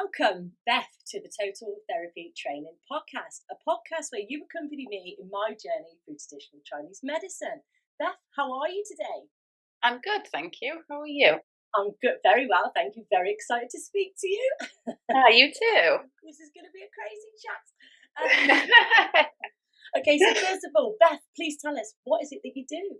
Welcome, Beth, to the Total Therapy Training Podcast, a podcast where you accompany me in my journey through traditional Chinese medicine. Beth, how are you today? I'm good, thank you. How are you? I'm good, very well, thank you. Very excited to speak to you. You too. This is going to be a crazy chat. Okay, so first of all, Beth, please tell us, what is it that you do?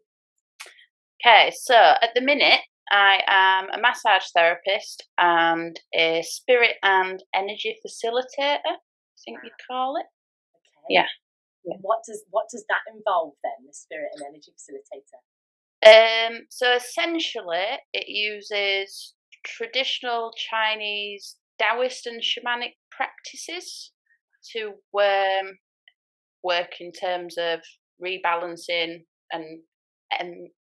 Okay, so at the minute, I am a massage therapist and a Spirit and Energy Facilitator, I think you'd call it. Okay. Yeah. What does that involve then, the Spirit and Energy Facilitator? So essentially, it uses traditional Chinese Taoist and shamanic practices to work in terms of rebalancing and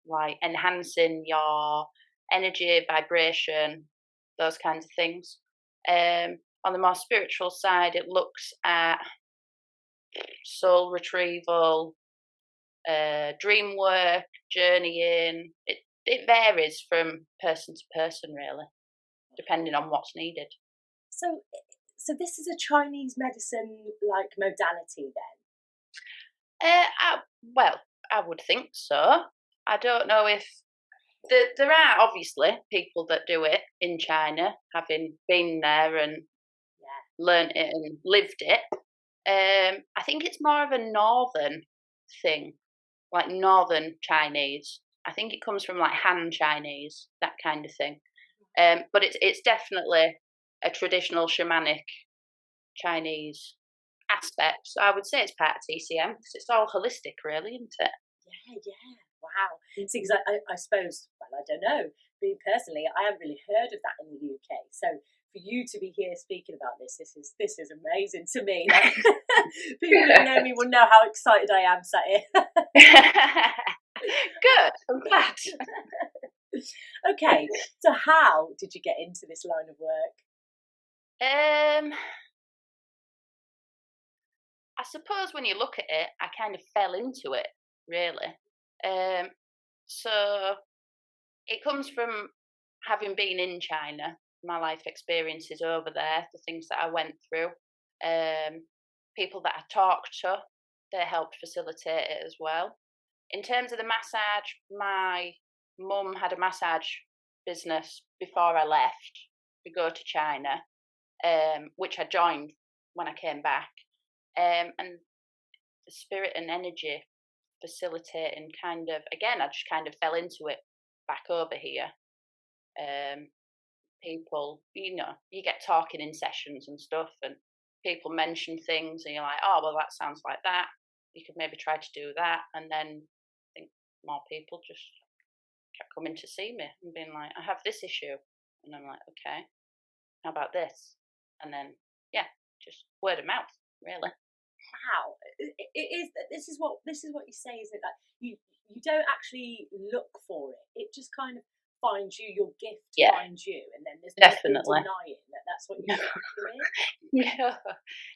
like enhancing your energy, vibration, those kinds of things. On the more spiritual side, it looks at soul retrieval, dream work, journeying. It varies from person to person, really, depending on what's needed. So this is a Chinese medicine like modality then? I would think so. I don't know if there are obviously people that do it in China, having been there and learnt it and lived it. I think it's more of a northern thing, like northern Chinese. I think it comes from like Han Chinese, that kind of thing. But it's definitely a traditional shamanic Chinese aspect. So I would say it's part of TCM because it's all holistic, really, isn't it? Yeah. Wow. See, because I suppose, well, I don't know. Me personally, I haven't really heard of that in the UK. So for you to be here speaking about this is amazing to me. Like, people who know me will know how excited I am sat here. Good. I'm glad. Okay. So how did you get into this line of work? I suppose when you look at it, I kind of fell into it, really. So it comes from having been in China, my life experiences over there, the things that I went through, people that I talked to, they helped facilitate it as well. In terms of the massage, my mum had a massage business before I left to go to China, which I joined when I came back. And the Spirit and Energy Facilitating kind of, again, I just kind of fell into it back over here. People, you get talking in sessions and stuff, and people mention things, and you're like, oh, well, that sounds like that. You could maybe try to do that. And then I think more people just kept coming to see me and being like, I have this issue. And I'm like, okay, how about this? And then, just word of mouth, really. Wow, it is. This is what you say, is it? That you don't actually look for it. It just kind of finds you. Your gift finds you, and then there's no denying that that's what you're doing.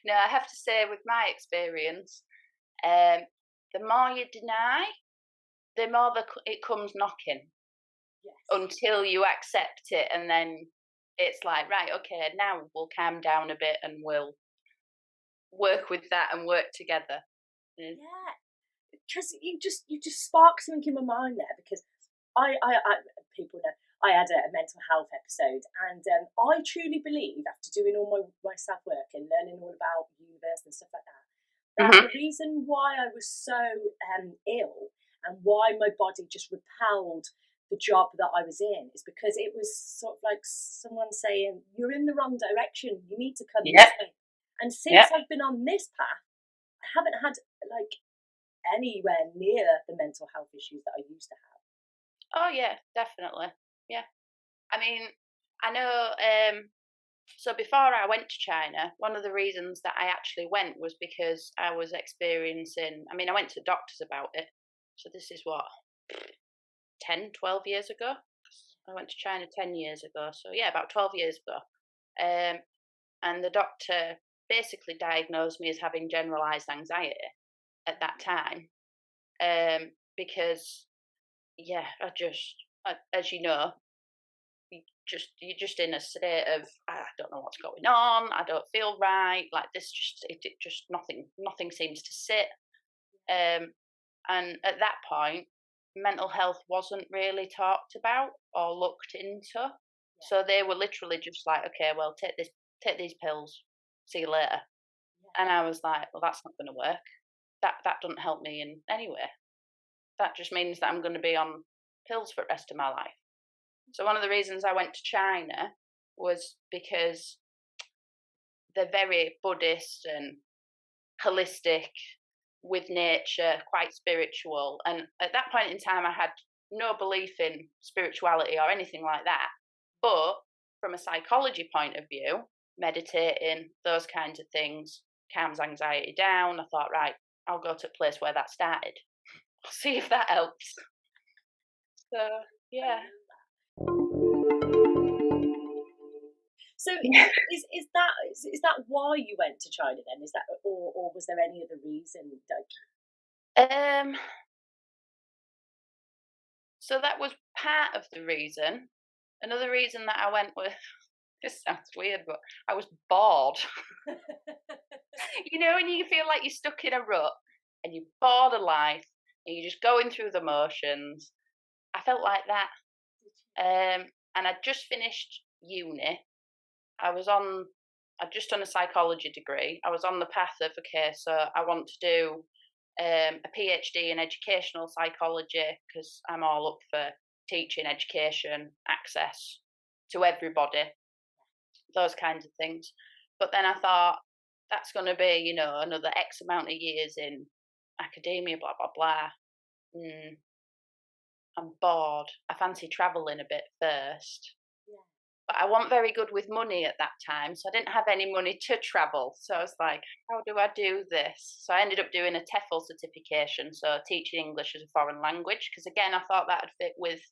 No, I have to say, with my experience, the more you deny, the more it comes knocking. Yes. Until you accept it, and then it's like, right, okay, now we'll calm down a bit and we'll work with that and work together. Yeah, because you just sparked something in my mind there, because I people know I had a mental health episode, and I truly believe, after doing all my self work and learning all about the universe and stuff like that, that the reason why I was so ill and why my body just repelled the job that I was in is because it was sort of like someone saying, you're in the wrong direction, you need to come this way. And since I've been on this path, I haven't had like anywhere near the mental health issues that I used to have. Oh yeah, definitely. Yeah. I mean, I know, so before I went to China, one of the reasons that I actually went was because I was experiencing, I went to doctors about it. So this is what, 10, 12 years ago? I went to China 10 years ago. So yeah, about 12 years ago. And the doctor basically diagnosed me as having generalized anxiety at that time. Because, as you know, you're just in a state of, I don't know what's going on. I don't feel right. Like this, it just nothing seems to sit. And at that point, mental health wasn't really talked about or looked into. Yeah. So they were literally just like, okay, well, take these pills. See you later. Yeah. And I was like, well, that's not going to work. That doesn't help me in any way. That just means that I'm going to be on pills for the rest of my life. So one of the reasons I went to China was because they're very Buddhist and holistic, with nature, quite spiritual. And at that point in time, I had no belief in spirituality or anything like that. But from a psychology point of view, meditating, those kinds of things, calms anxiety down. I thought, right, I'll go to a place where that started. I'll see if that helps. So, yeah. So is that why you went to China then? Is that, or was there any other reason? So that was part of the reason. Another reason that I went was, this sounds weird, but I was bored. You know, when you feel like you're stuck in a rut and you're bored of life and you're just going through the motions. I felt like that. And I'd just finished uni. I'd just done a psychology degree. I was on the path of, okay, so I want to do a PhD in educational psychology because I'm all up for teaching, education, access to everybody, those kinds of things. But then I thought, that's going to be, you know, another X amount of years in academia, blah, blah, blah. I'm bored. I fancy travelling a bit first. Yeah. But I wasn't very good with money at that time, so I didn't have any money to travel. So I was like, how do I do this? So I ended up doing a TEFL certification, so teaching English as a foreign language, because again, I thought that would fit with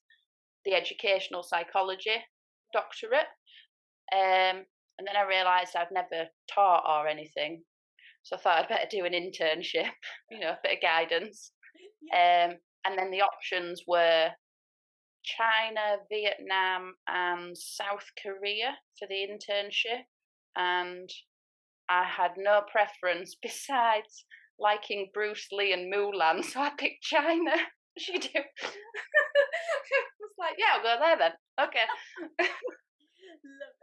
the educational psychology doctorate. And then I realised I'd never taught or anything. So I thought I'd better do an internship, you know, a bit of guidance. Yeah. And then the options were China, Vietnam, and South Korea for the internship. And I had no preference besides liking Bruce Lee and Mulan, so I picked China. She do. I was like, yeah, I'll go there then. Okay. Love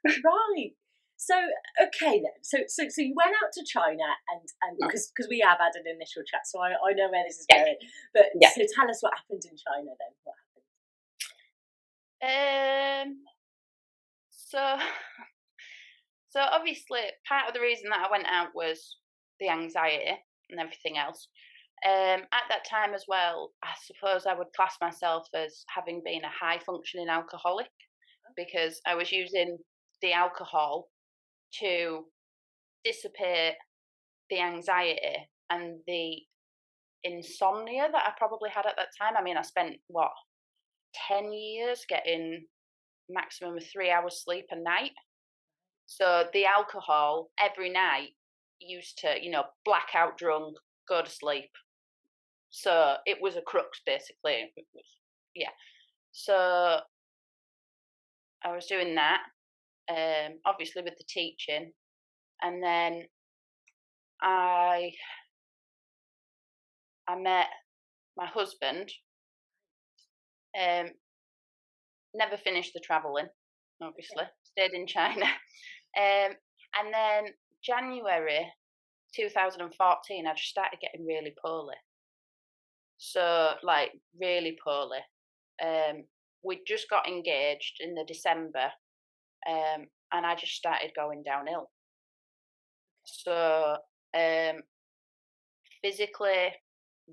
it. Right. So okay then. So you went out to China and because we have had an initial chat, so I know where this is going. But so tell us what happened in China then. What happened? So obviously part of the reason that I went out was the anxiety and everything else. At that time as well, I suppose I would class myself as having been a high functioning alcoholic because I was using the alcohol to dissipate the anxiety and the insomnia that I probably had at that time. I mean, I spent 10 years getting maximum of 3 hours sleep a night. So the alcohol every night used to, you know, blackout drunk, go to sleep. So it was a crux basically. It was, yeah. So I was doing that, obviously with the teaching, and then I met my husband. Never finished the travelling, obviously. Stayed in China. And then January 2014, I just started getting really poorly. So, like, really poorly. We just got engaged in the December, and I just started going downhill. So, physically,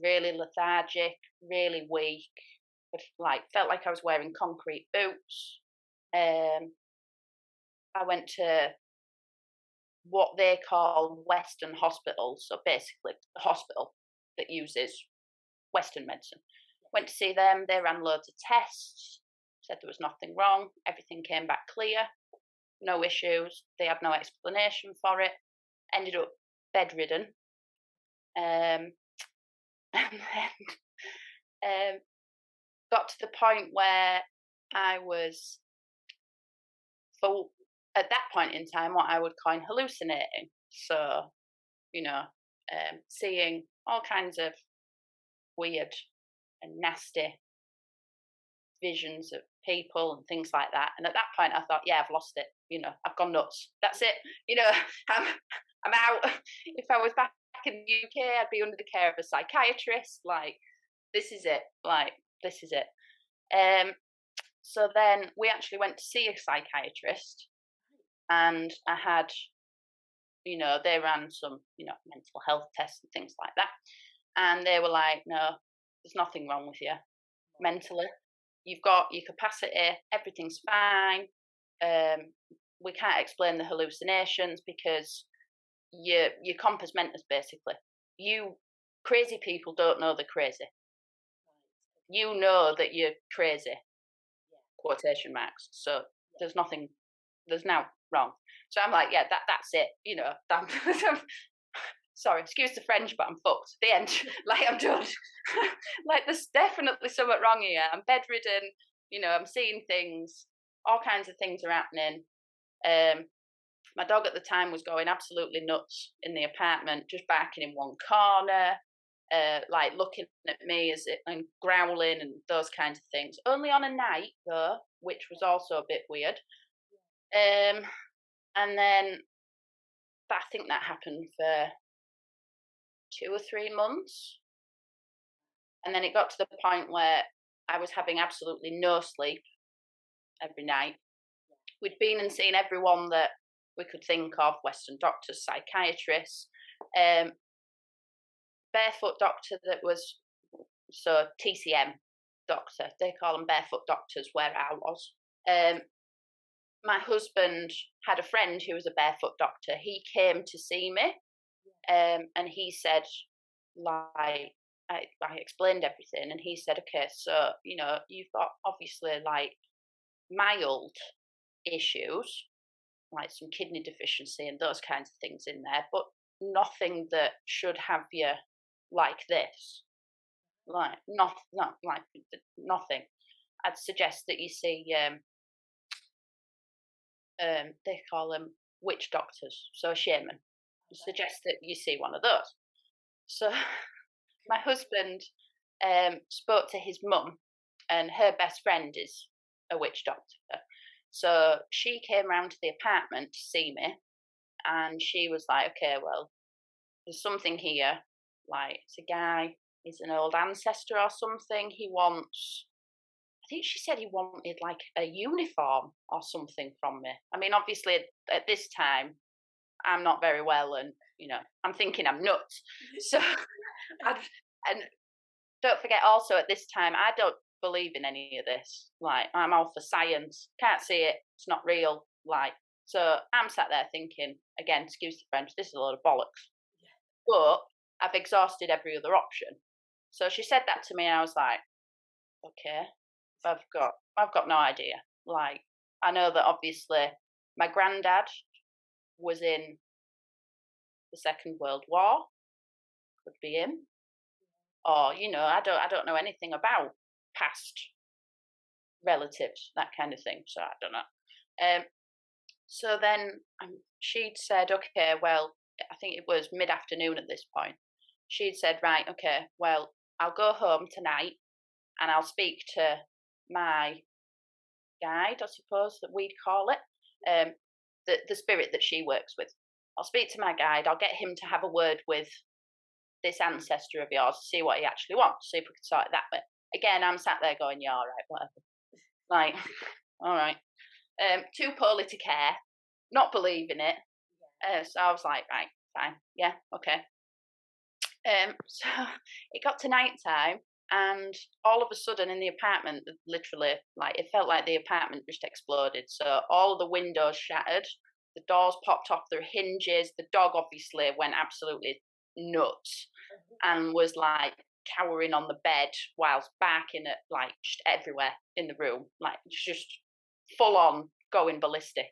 really lethargic, really weak. Felt like I was wearing concrete boots. I went to what they call Western hospitals, so basically a hospital that uses Western medicine. Went to see them. They ran loads of tests. Said there was nothing wrong. Everything came back clear. No issues. They had no explanation for it. Ended up bedridden. And then got to the point where I was, for at that point in time, what I would coin hallucinating. So, you know, seeing all kinds of weird and nasty visions of people and things like that. And at that point, I thought, yeah, I've lost it. I've gone nuts. That's it. I'm I'm out. If I was back in the UK, I'd be under the care of a psychiatrist. Like, this is it. Like, this is it. So then we actually went to see a psychiatrist, and I had, they ran some, mental health tests and things like that. And they were like, no, there's nothing wrong with you mentally. You've got your capacity, everything's fine. We can't explain the hallucinations because you're compass mentis, basically. You crazy people don't know they're crazy. You know that you're crazy, quotation marks. So there's now wrong. So I'm like, yeah, that's it. Sorry, excuse the French, but I'm fucked. The end. Like, I'm done. Like, there's definitely something wrong here. I'm bedridden. I'm seeing things. All kinds of things are happening. My dog at the time was going absolutely nuts in the apartment, just barking in one corner, like looking at me and growling and those kinds of things. Only on a night, though, which was also a bit weird. And then I think that happened for 2 or 3 months. And then it got to the point where I was having absolutely no sleep every night. We'd been and seen everyone that we could think of, Western doctors, psychiatrists, barefoot doctor that was, so TCM doctor, they call them barefoot doctors where I was. My husband had a friend who was a barefoot doctor. He came to see me, and he said, like, I explained everything, and he said, okay, so, you've got obviously like mild issues, like some kidney deficiency and those kinds of things in there, but nothing that should have you like this. Like, not like nothing. I'd suggest that you see, they call them witch doctors, so a shaman. I suggest that you see one of those. So my husband spoke to his mum, and her best friend is a witch doctor. So she came round to the apartment to see me, and she was like, okay, well, there's something here. Like, it's a guy, he's an old ancestor or something. I think she said he wanted like a uniform or something from me. I mean, obviously at this time, I'm not very well, and I'm thinking I'm nuts. So, and don't forget also at this time, I don't believe in any of this. Like, I'm all for science. Can't see it. It's not real. Like, so I'm sat there thinking, again, excuse the French, this is a load of bollocks. But I've exhausted every other option. So she said that to me, and I was like, okay, I've got no idea. Like, I know that obviously my granddad was in the Second World War. Could be him. Or, I don't know anything about past relatives, that kind of thing. So I don't know. So then she'd said, okay, well, I think it was mid-afternoon at this point. She'd said, right, okay, well, I'll go home tonight and I'll speak to my guide, I suppose that we'd call it, the spirit that she works with. I'll speak to my guide. I'll get him to have a word with this ancestor of yours, see what he actually wants, see if we can sort it that way. Again, I'm sat there going, yeah, all right, whatever. Like, all right. Too poorly to care, not believing it. So I was like, right, fine, yeah, okay. So it got to night time, and all of a sudden in the apartment, literally, like, it felt like the apartment just exploded. So all of the windows shattered, the doors popped off their hinges, the dog obviously went absolutely nuts and was like cowering on the bed whilst barking at like just everywhere in the room, like just full on going ballistic.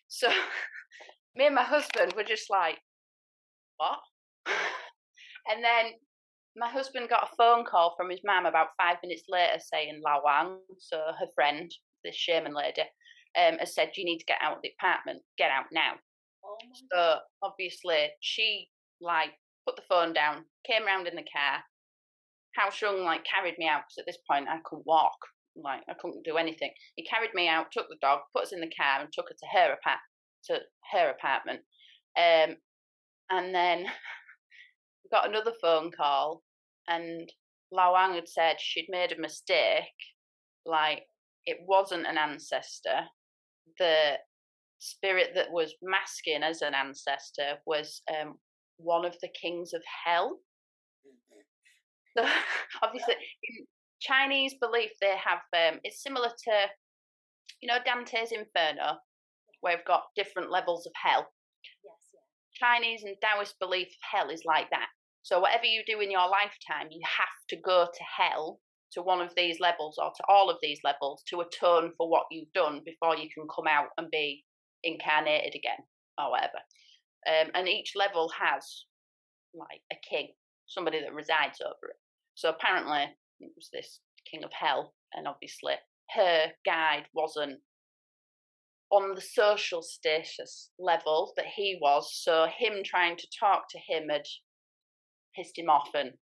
So me and my husband were just like, what? And then my husband got a phone call from his mum about 5 minutes later saying Lawang, so her friend, this shaman lady, has said, you need to get out of the apartment, get out now. Oh my So God. obviously she like put the phone down, came round in the car, house rung, like carried me out because at this point I couldn't walk, like I couldn't do anything. He carried me out, took the dog, put us in the car, and took her to her apartment. And then we got another phone call, and Lawang had said she'd made a mistake, like it wasn't an ancestor. The spirit that was masking as an ancestor was one of the kings of hell. So obviously, in Chinese belief, they have it's similar to Dante's Inferno, where we've got different levels of hell. Yes, yeah. Chinese and Taoist belief of hell is like that. So whatever you do in your lifetime, you have to go to hell, to one of these levels or to all of these levels, to atone for what you've done before you can come out and be incarnated again or whatever. And each level has like a king, somebody that resides over it. So apparently it was this king of hell, and obviously her guide wasn't on the social status level that he was, so him trying to talk to him had pissed him off and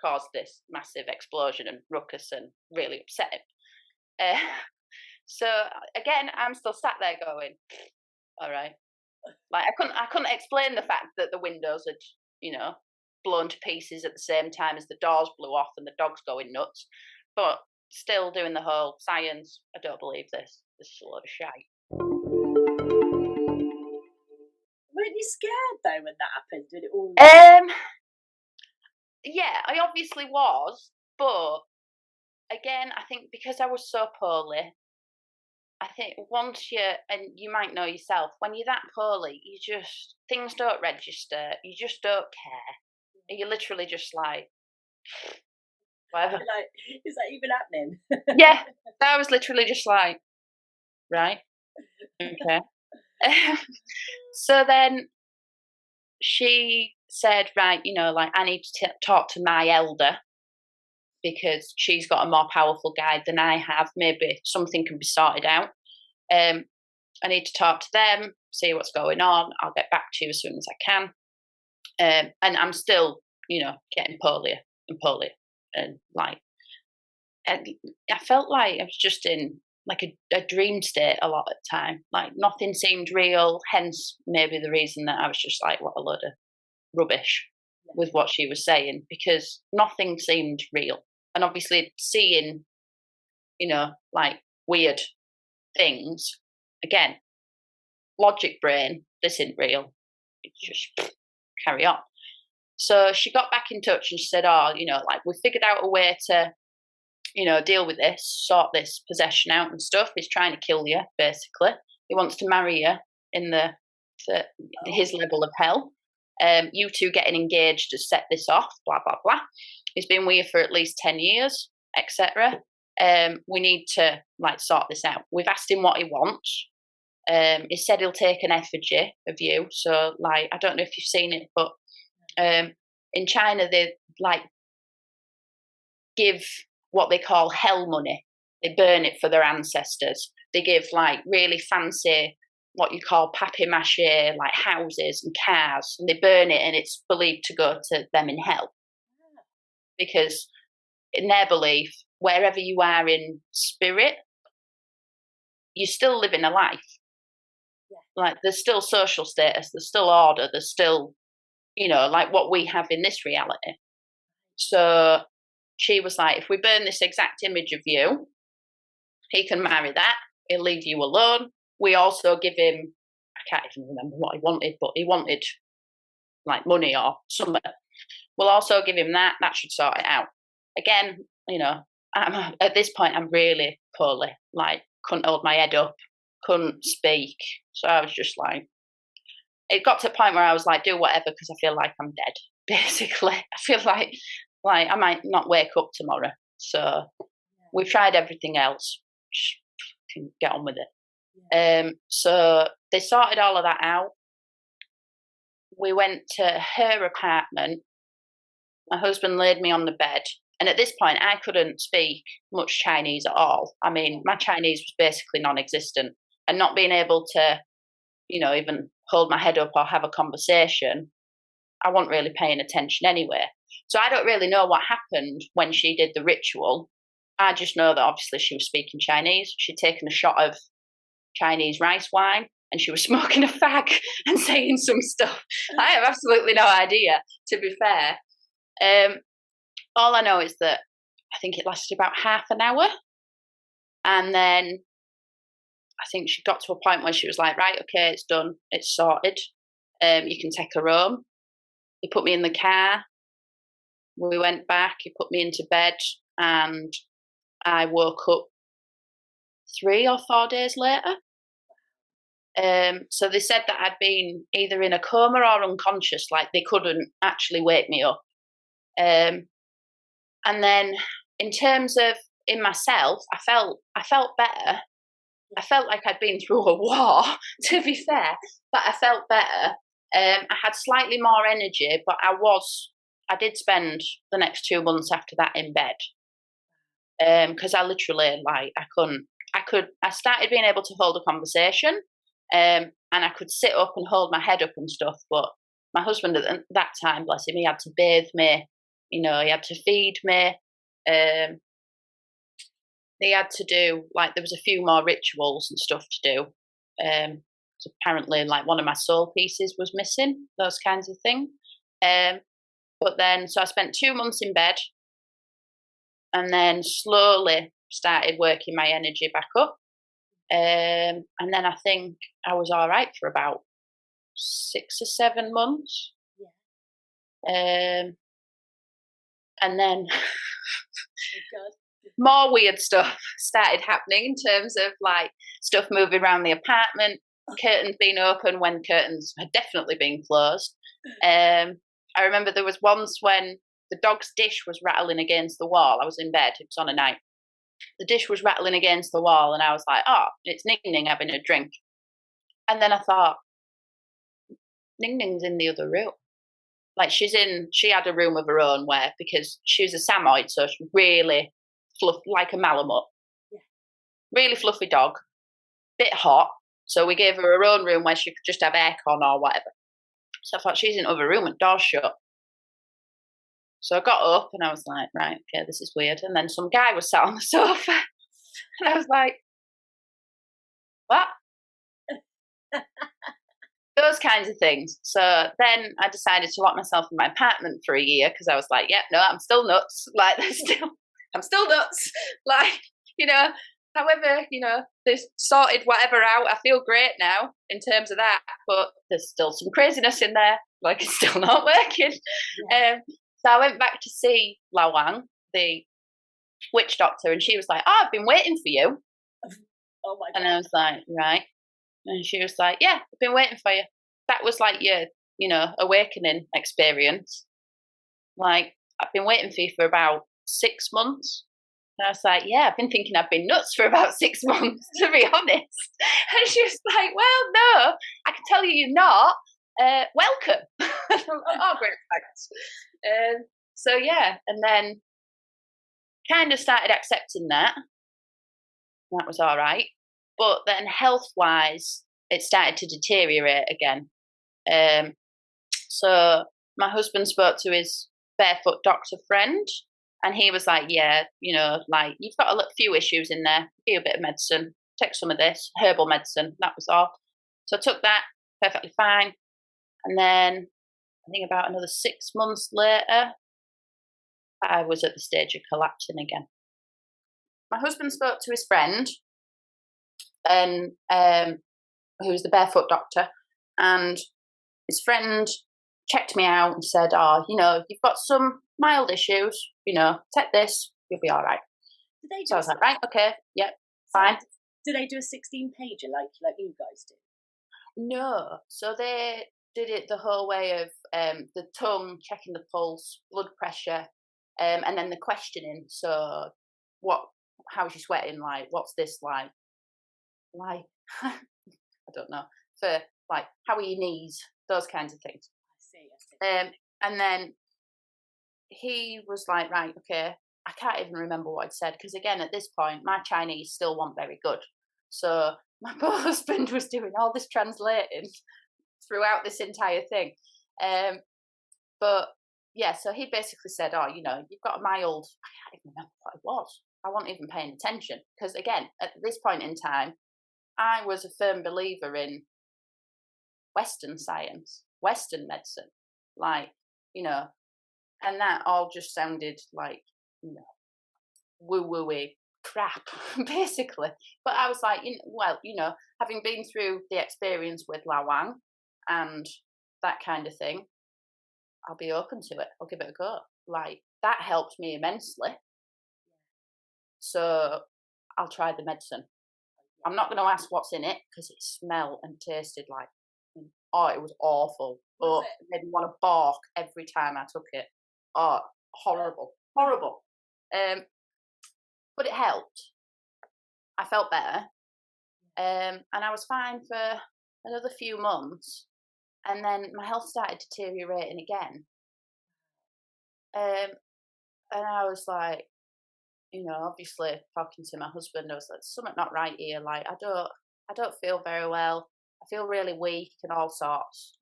caused this massive explosion and ruckus and really upset him. So again, I'm still sat there going, all right. Like I couldn't explain the fact that the windows had, blown to pieces at the same time as the doors blew off and the dog's going nuts. But still doing the whole science, I don't believe this. This is a load of shite. Weren't you scared though when that happened? Did it all? Yeah, I obviously was, but again, I think because I was so poorly, I think once and you might know yourself, when you're that poorly, things don't register. You just don't care. You're literally just like, whatever. Like, is that even happening? Yeah, I was literally just like, right, okay. So then she said, right, like I need to talk to my elder because she's got a more powerful guide than I have. Maybe something can be sorted out. I need to talk to them, see what's going on. I'll get back to you as soon as I can. And I'm still, getting poorlier and poorlier. And I felt like I was just in like a dream state a lot of the time. Like nothing seemed real, hence maybe the reason that I was just like, what a load of rubbish with what she was saying, because nothing seemed real. And obviously seeing, like weird things, again, logic brain, this isn't real. It's just carry on. So she got back in touch and she said, like we figured out a way to, deal with this, sort this possession out and stuff. He's trying to kill you, basically. He wants to marry you in his level of hell. You two getting engaged to set this off, blah, blah, blah. He's been with you for at least 10 years, etc. We need to sort this out. We've asked him what he wants. He said he'll take an effigy of you. So I don't know if you've seen it, but in China they give what they call hell money. They burn it for their ancestors. They give really fancy, what you call papier-mâché, houses and cars, and they burn it, and it's believed to go to them in hell. Because in their belief, wherever you are in spirit, you're still living a life. Yeah. There's still social status, there's still order, there's still, what we have in this reality. So she was like, if we burn this exact image of you, he can marry that, he'll leave you alone. We also give him, I can't even remember what he wanted, but he wanted money or something. We'll also give him that should sort it out. Again, at this point I'm really poorly, couldn't hold my head up, couldn't speak. So I was just it got to a point where I was do whatever because I feel like I'm dead, basically. I feel like I might not wake up tomorrow. So we've tried everything else. Just can get on with it. So they sorted all of that out. We went to her apartment, My husband laid me on the bed. And at this point, I couldn't speak much Chinese at all. I mean, my Chinese was basically non existent. And not being able to, even hold my head up or have a conversation, I wasn't really paying attention anyway. So I don't really know what happened when she did the ritual. I just know that obviously she was speaking Chinese. She'd taken a shot of Chinese rice wine and she was smoking a fag and saying some stuff. I have absolutely no idea, to be fair. All I know is that I think it lasted about half an hour. And then I think she got to a point where she was like, right, okay, it's done. It's sorted. You can take her home. He put me in the car. We went back. He put me into bed. And I woke up 3 or 4 days later. So they said that I'd been either in a coma or unconscious. Like they couldn't actually wake me up. And then in terms of in myself, I felt better. I felt like I'd been through a war, to be fair, but I felt better. I had slightly more energy, but I did spend the next 2 months after that in bed. Because I literally, I started being able to hold a conversation, and I could sit up and hold my head up and stuff, but my husband at that time, bless him, he had to bathe me, he had to feed me, they had to do, there was a few more rituals and stuff to do. So apparently, one of my soul pieces was missing, those kinds of things. But then, so I spent 2 months in bed and then slowly started working my energy back up. And then I think I was all right for about 6 or 7 months. Yeah. And then more weird stuff started happening in terms of stuff moving around the apartment, curtains being open when curtains had definitely been closed. I remember there was once when the dog's dish was rattling against the wall. I was in bed, it was on a night. The dish was rattling against the wall and I was like, oh, it's Ning Ning having a drink. And then I thought, Ning Ning's in the other room. She had a room of her own because she was a Samoyed, so she really fluffy, like a Malamute. Yeah. Really fluffy dog, bit hot. So we gave her own room where she could just have aircon or whatever. So I thought, she's in the other room and door's shut. So I got up and I was like, right, okay, this is weird. And then some guy was sat on the sofa and I was like, what? Those kinds of things. So then I decided to lock myself in my apartment for a year because I was like, yeah, no, I'm still nuts. I'm still nuts. However, they've sorted whatever out. I feel great now in terms of that, but there's still some craziness in there. It's still not working. Yeah. So I went back to see La Wang, the witch doctor, and she was like, oh, I've been waiting for you. Oh my God. And I was like, right. And she was like, yeah, I've been waiting for you. That was your, awakening experience. I've been waiting for you for about 6 months. And I was like, yeah, I've been thinking I've been nuts for about 6 months, to be honest. And she was like, well, no, I can tell you you're not. Welcome. Oh, great, thanks. So, yeah, and then kind of started accepting that. That was all right. But then health-wise, it started to deteriorate again. So my husband spoke to his barefoot doctor friend, and he was like, yeah, you've got a few issues in there. Give you a bit of medicine. Take some of this, herbal medicine. That was all. So I took that, perfectly fine. And then I think about another 6 months later, I was at the stage of collapsing again. My husband spoke to his friend, and who was the barefoot doctor, and his friend checked me out and said, oh, you've got some mild issues, take this, you'll be all right. So I was like, right, okay, yep, fine. Do they do a 16-pager like you guys do? No, so they did it the whole way of the tongue, checking the pulse, blood pressure, and then the questioning. So how's you sweating, what's this like? I don't know. For how are your knees? Those kinds of things. I see. And then he was like, right, okay. I can't even remember what I'd said because, again, at this point, my Chinese still wasn't very good. So my poor husband was doing all this translating throughout this entire thing. But yeah, so he basically said, oh, you've got a mild, I can't even remember what it was. I wasn't even paying attention because, again, at this point in time, I was a firm believer in Western science, Western medicine, like, and that all just sounded like, woo-woo-y crap, basically. But I was like, having been through the experience with Lawang and that kind of thing, I'll be open to it. I'll give it a go. Like, that helped me immensely. So I'll try the medicine. I'm not going to ask what's in it because it smelled and tasted like, it was awful. It made me want to bark every time I took it. Oh, horrible. But it helped. I felt better. And I was fine for another few months. And then my health started deteriorating again. And I was like, obviously talking to my husband, I was like, something not right here. Like, I don't feel very well. I feel really weak and all sorts,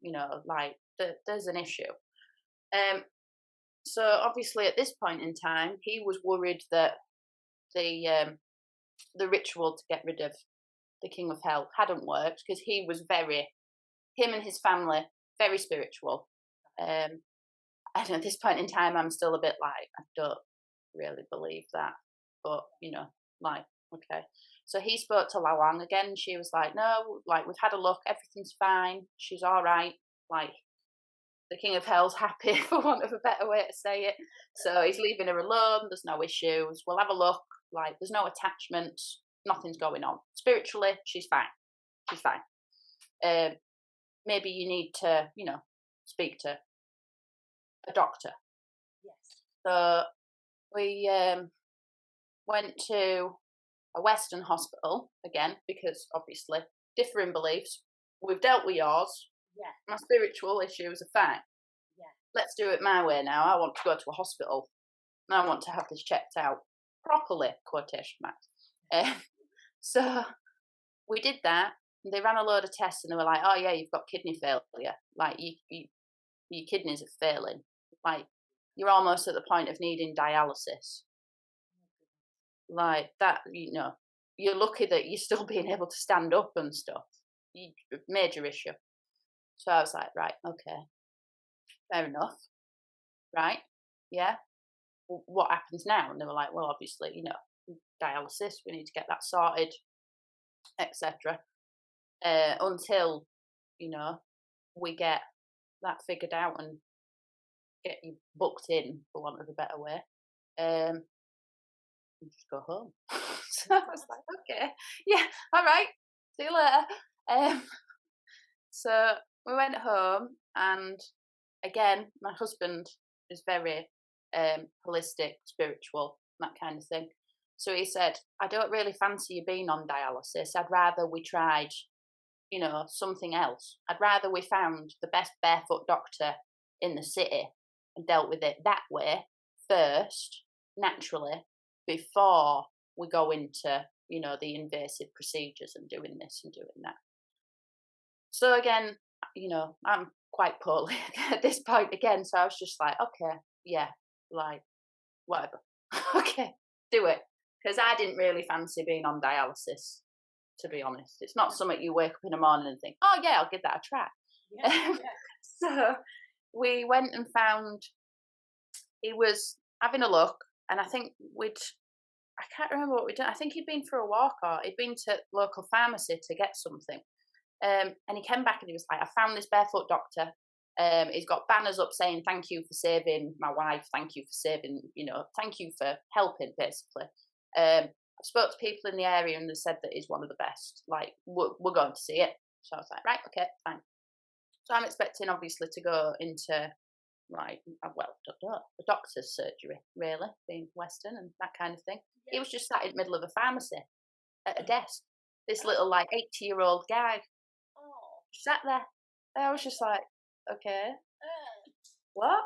like there's an issue. So obviously at this point in time, he was worried that the ritual to get rid of the King of Hell hadn't worked because he was him and his family, very spiritual. And at this point in time, I'm still a bit like, I don't really believe that, but okay. So he spoke to Lawang again. She was like, no, like, we've had a look, everything's fine, she's all right, like, the King of Hell's happy, for want of a better way to say it. So he's leaving her alone, there's no issues, we'll have a look, like, there's no attachments, nothing's going on. Spiritually, she's fine. Maybe you need to, speak to a doctor. Yes. So we went to a Western hospital again because obviously differing beliefs. We've dealt with yours. Yeah. My spiritual issues are fine. Yeah. Let's do it my way now. I want to go to a hospital. And I want to have this checked out properly, quotation marks. So we did that. And they ran a load of tests and they were like, oh yeah, you've got kidney failure. Like, your kidneys are failing. Like, you're almost at the point of needing dialysis. Like that, you're lucky that you're still being able to stand up and stuff. Major issue. So I was like, right, okay, fair enough. Right, yeah. Well, what happens now? And they were like, well, obviously, dialysis, we need to get that sorted, etc. Until, we get that figured out and get you booked in, for want of a better way. And just go home. So I was like, okay, yeah, all right, see you later. So we went home, and again, my husband is very holistic, spiritual, that kind of thing. So he said, I don't really fancy you being on dialysis. I'd rather we tried, something else. I'd rather we found the best barefoot doctor in the city and dealt with it that way first, naturally, before we go into, the invasive procedures and doing this and doing that. So again, I'm quite poorly at this point again. So I was just like, okay, yeah, like, whatever. Okay, do it. Because I didn't really fancy being on dialysis, to be honest. It's not something you wake up in the morning and think, oh yeah, I'll give that a try. Yeah. So we went and found, he was having a look, and I think I can't remember what we'd done. I think he'd been for a walk or he'd been to local pharmacy to get something. And he came back and he was like, I found this barefoot doctor. He's got banners up saying, thank you for saving my wife. Thank you for saving, thank you for helping, basically. I spoke to people in the area and they said that he's one of the best. Like, we're going to see it. So I was like, right, okay, fine. So I'm expecting, obviously, to go into, like, the doctor's surgery, really, being Western and that kind of thing. Yeah. He was just sat in the middle of a pharmacy at a desk. This little, like, 80-year-old guy sat there. And I was just like, okay, what?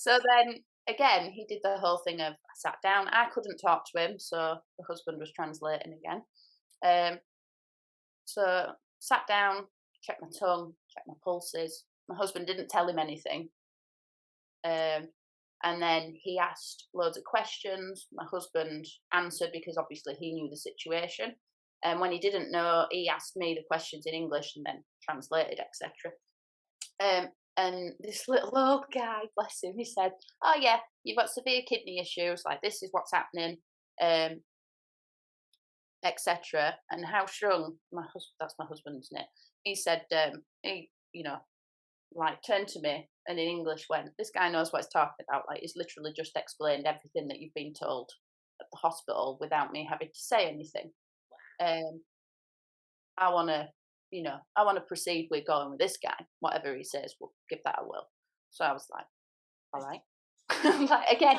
So then again, he did the whole thing of I sat down. I couldn't talk to him, so the husband was translating again. So sat down, checked my tongue, checked my pulses. My husband didn't tell him anything. And then he asked loads of questions. My husband answered because obviously he knew the situation. And when he didn't know, he asked me the questions in English and then translated, etc. And this little old guy, bless him, he said, "Oh yeah, you've got severe kidney issues. Like this is what's happening, etc." And how strong? That's my husband's name. He said, he, like turned to me and in English went, "This guy knows what he's talking about. Like he's literally just explained everything that you've been told at the hospital without me having to say anything. I want to proceed with going with this guy. Whatever he says, we'll give that a whirl." So I was like, all right. Like, again,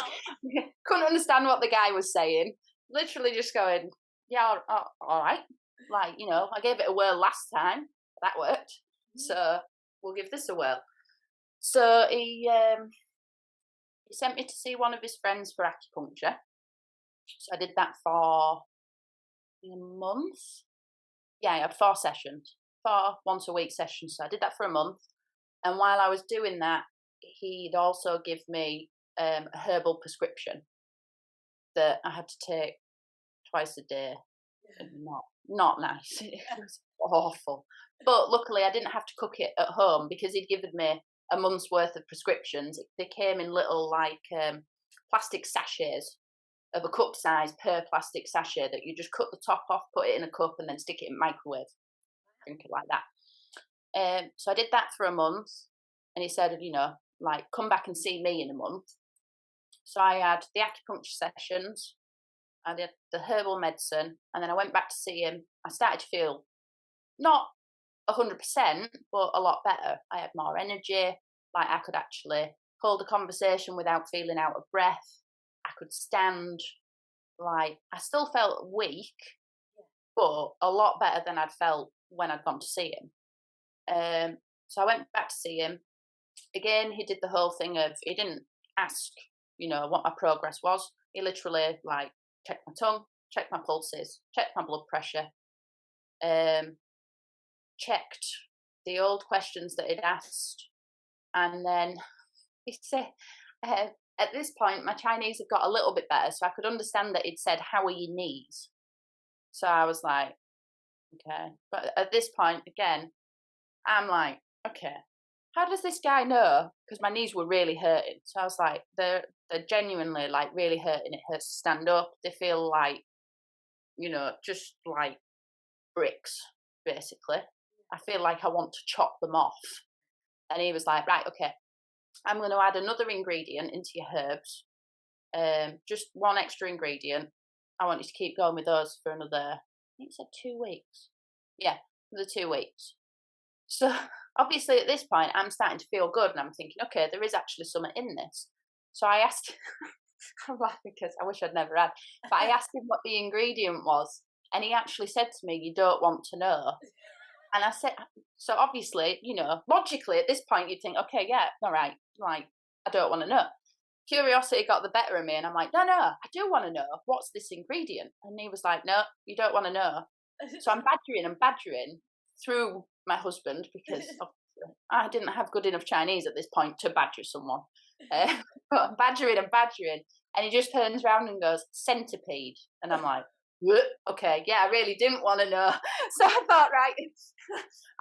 couldn't understand what the guy was saying. Literally just going, yeah, all right. Like, I gave it a whirl last time. That worked. So we'll give this a whirl. So he sent me to see one of his friends for acupuncture. So I did that for a month. Yeah, I had 4 sessions, 4 once a week sessions. So I did that for a month. And while I was doing that, he'd also give me a herbal prescription that I had to take twice a day. Not nice. It was awful. But luckily I didn't have to cook it at home because he'd given me a month's worth of prescriptions. They came in little plastic sachets of a cup size per plastic sachet that you just cut the top off, put it in a cup and then stick it in microwave. Drink it like that. So I did that for a month and he said, come back and see me in a month. So I had the acupuncture sessions, I did the herbal medicine, and then I went back to see him. I started to feel not 100%, but a lot better. I had more energy, like I could actually hold a conversation without feeling out of breath. I could stand, like I still felt weak, but a lot better than I'd felt when I'd gone to see him. So I went back to see him. Again, he did the whole thing of, he didn't ask, what my progress was. He literally checked my tongue, checked my pulses, checked my blood pressure, checked the old questions that he'd asked. And then he said, at this point, my Chinese had got a little bit better, so I could understand that he'd said, "How are your knees?" So I was like, okay. But at this point, again, I'm like, okay, how does this guy know? Because my knees were really hurting. So I was like, they're genuinely really hurting. It hurts to stand up. They feel like, just like bricks, basically. I feel like I want to chop them off. And he was like, right, okay, I'm going to add another ingredient into your herbs. Just one extra ingredient. I want you to keep going with those for another, I think it said 2 weeks. Yeah, another 2 weeks. So obviously at this point, I'm starting to feel good and I'm thinking, okay, there is actually something in this. So I asked, I'm laughing because I wish I'd never had, but I asked him what the ingredient was. And he actually said to me, "You don't want to know." And I said, so obviously, logically at this point, you'd think, okay, yeah, all right, like, I don't want to know. Curiosity got the better of me. And I'm like, no, I do want to know. What's this ingredient? And he was like, "No, you don't want to know." So I'm badgering through my husband because I didn't have good enough Chinese at this point to badger someone. But I'm badgering. And he just turns around and goes, "Centipede." And I'm like, okay, yeah, I really didn't want to know. So I thought, right,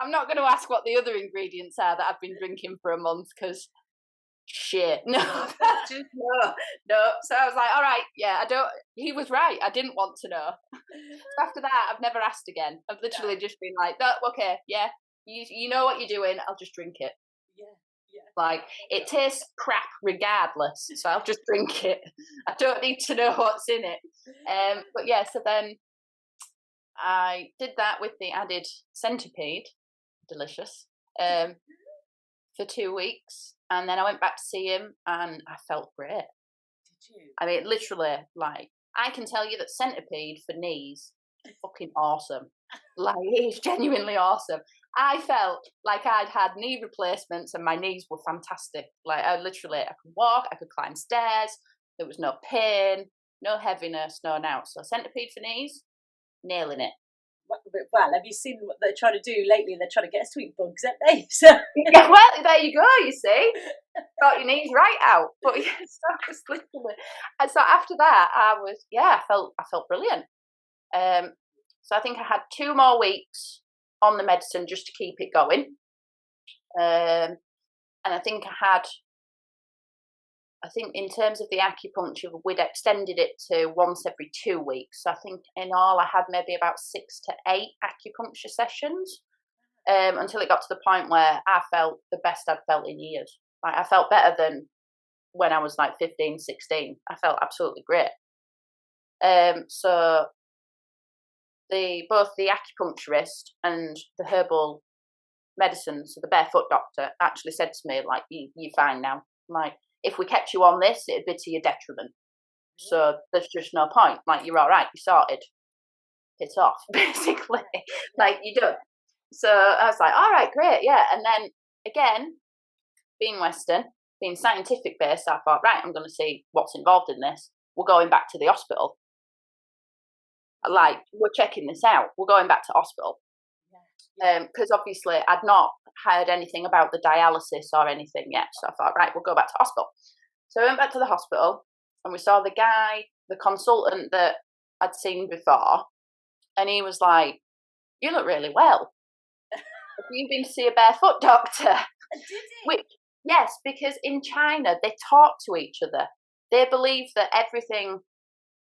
I'm not going to ask what the other ingredients are that I've been drinking for a month because shit, no. So I was like, all right, yeah, he was right, I didn't want to know. So after that, I've never asked again. I've literally just been like, okay, yeah, you know what you're doing, I'll just drink it. Like, it tastes crap regardless, so I'll just drink it. I don't need to know what's in it. But yeah, so then I did that with the added centipede, delicious, for 2 weeks. And then I went back to see him and I felt great. Did you? I mean, literally, I can tell you that centipede for knees is fucking awesome. It's genuinely awesome. I felt like I'd had knee replacements and my knees were fantastic. Like I could walk, I could climb stairs. There was no pain, no heaviness, no doubt. So centipede for knees, nailing it. Well, have you seen what they're trying to do lately? They're trying to get us to eat bugs, aren't they? So Yeah, well, there you go. You see, got your knees right out. But yeah, so literally. And so after that, I felt brilliant. So I think I had 2 more weeks on the medicine just to keep it going. And I think in terms of the acupuncture, we'd extended it to once every 2 weeks. So I think in all I had maybe about 6 to 8 acupuncture sessions until it got to the point where I felt the best I'd felt in years. Like I felt better than when I was like 15, 16. I felt absolutely great. So both the acupuncturist and the herbal medicine, so the barefoot doctor, actually said to me, like, you're fine now. Like, if we kept you on this, it'd be to your detriment. So there's just no point. Like, you're all right, you sorted. It's off, basically. Like, you don't. So I was like, all right, great, yeah. And then again, being Western, being scientific based, I thought, right, I'm going to see what's involved in this. We're going back to the hospital. Like, we're checking this out. We're going back to hospital. Because obviously I'd not heard anything about the dialysis or anything yet. So I thought, right, we'll go back to hospital. So I went back to the hospital and we saw the guy, the consultant that I'd seen before. And he was like, you look really well. Have you been to see a barefoot doctor? Did he? Which, yes, because in China, they talk to each other. They believe that everything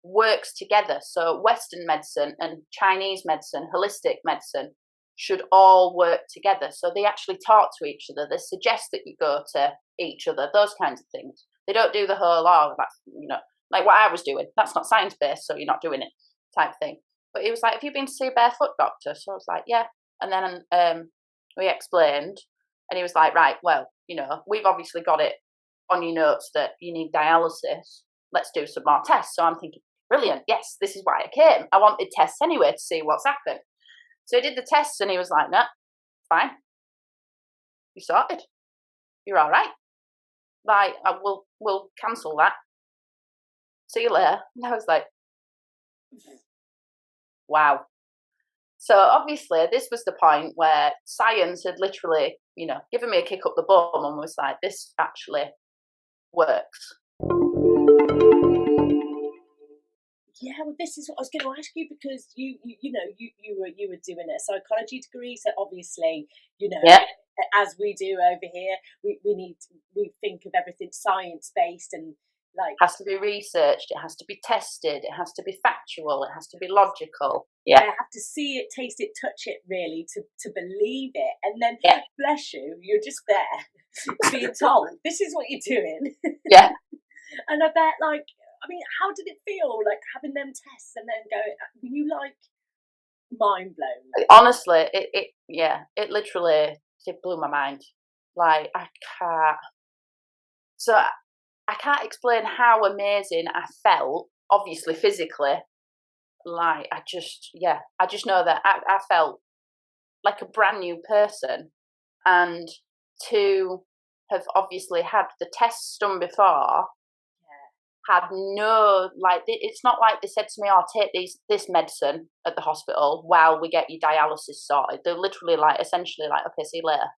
works together. So Western medicine and Chinese medicine, holistic medicine, should all work together. So they actually talk to each other. They suggest that you go to each other, those kinds of things. They don't do the whole, that's, like what I was doing. That's not science-based, so you're not doing it type thing. But he was like, have you been to see a barefoot doctor? So I was like, yeah. And then we explained, and he was like, right, well, we've obviously got it on your notes that you need dialysis. Let's do some more tests. So I'm thinking, brilliant, yes, this is why I came. I wanted tests anyway to see what's happened. So he did the tests and he was like, no, fine. You sorted. You're all right. Like, we'll cancel that. See you later. And I was like, wow. So obviously this was the point where science had literally, given me a kick up the bum and was like, this actually works. Yeah, well, this is what I was going to ask you, because you were doing a psychology degree, so obviously, Yeah. as we do over here, we think of everything science based and like It has to be researched. It has to be tested. It has to be factual. It has to be logical. Yeah. I have to see it, taste it, touch it, really, to believe it. And then, bless you, you're just there being told this is what you're doing. Yeah. And I bet, how did it feel, like, having them tests and then going, were you, like, mind blown? Honestly, it literally blew my mind. Like, I can't explain how amazing I felt, obviously physically. Like, I just know that I felt like a brand new person. And to have obviously had the tests done before, had no, like, it's not like they said to me, take this medicine at the hospital while we get your dialysis sorted. They're literally like, essentially like, okay, see you later.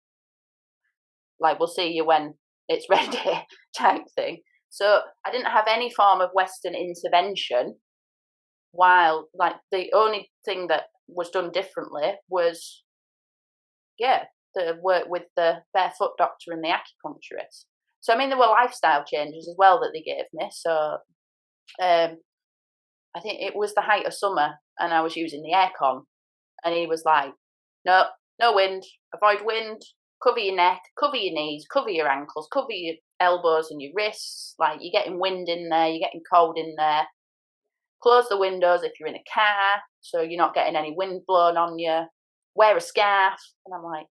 Like, we'll see you when it's ready type thing. So I didn't have any form of Western intervention, while, like, the only thing that was done differently was, the work with the barefoot doctor and the acupuncturist. So, I mean, there were lifestyle changes as well that they gave me. So I think it was the height of summer and I was using the aircon, and he was like, no wind, avoid wind, cover your neck, cover your knees, cover your ankles, cover your elbows and your wrists. Like, you're getting wind in there, you're getting cold in there. Close the windows if you're in a car so you're not getting any wind blown on you. Wear a scarf. And I'm like,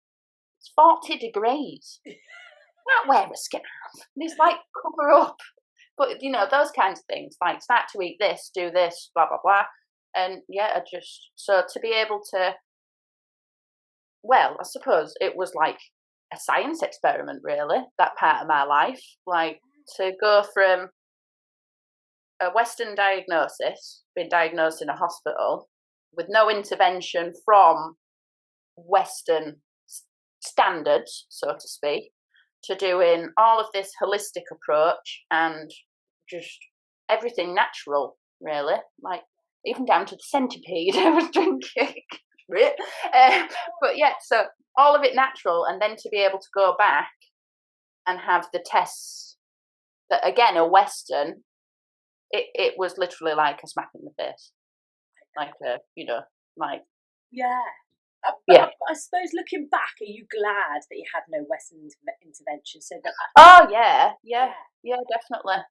it's 40 degrees. Not wear a scarf. And he's like, cover up. But, those kinds of things, like, start to eat this, do this, blah, blah, blah. And so to be able to well, I suppose it was like a science experiment, really, that part of my life. Like, to go from a Western diagnosis, being diagnosed in a hospital, with no intervention from Western standards, so to speak, to doing all of this holistic approach and just everything natural, really. Like, even down to the centipede I was drinking. But yeah, so all of it natural, and then to be able to go back and have the tests that, again, are Western, it was literally like a smack in the face. Like, like... Yeah. Yeah. I suppose, looking back, are you glad that you had no Western intervention? So that. Oh yeah, definitely.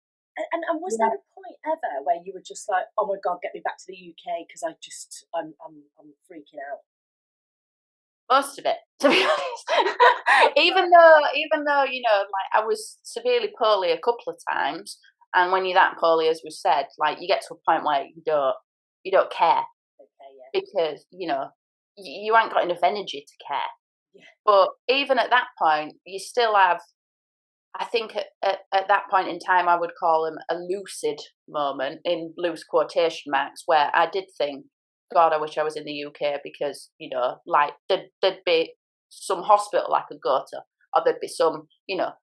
And was there a point ever where you were just like, oh my God, get me back to the UK because I'm freaking out? Most of it, to be honest. even though like, I was severely poorly a couple of times, and when you're that poorly, as we said, like, you get to a point where you don't care. Okay, yeah. Because you ain't got enough energy to care. Yeah. But even at that point, you still have, I think at that point in time, I would call them a lucid moment, in loose quotation marks, where I did think, God, I wish I was in the UK, because, like, there'd be some hospital I could go to, or there'd be some,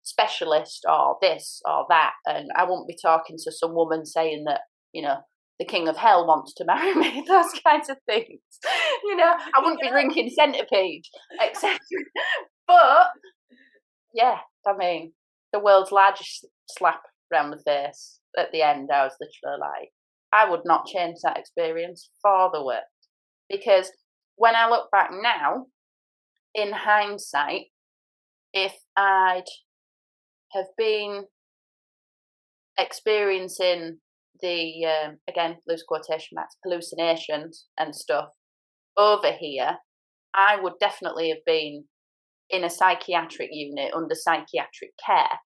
specialist, or this or that, and I wouldn't be talking to some woman saying that, the king of hell wants to marry me, those kinds of things. I wouldn't be drinking centipede, etc. But, yeah, I mean, the world's largest slap round the face at the end, I was literally like, I would not change that experience for the world. Because when I look back now, in hindsight, if I'd have been experiencing the, again, loose quotation marks, hallucinations and stuff over here, I would definitely have been in a psychiatric unit under psychiatric care.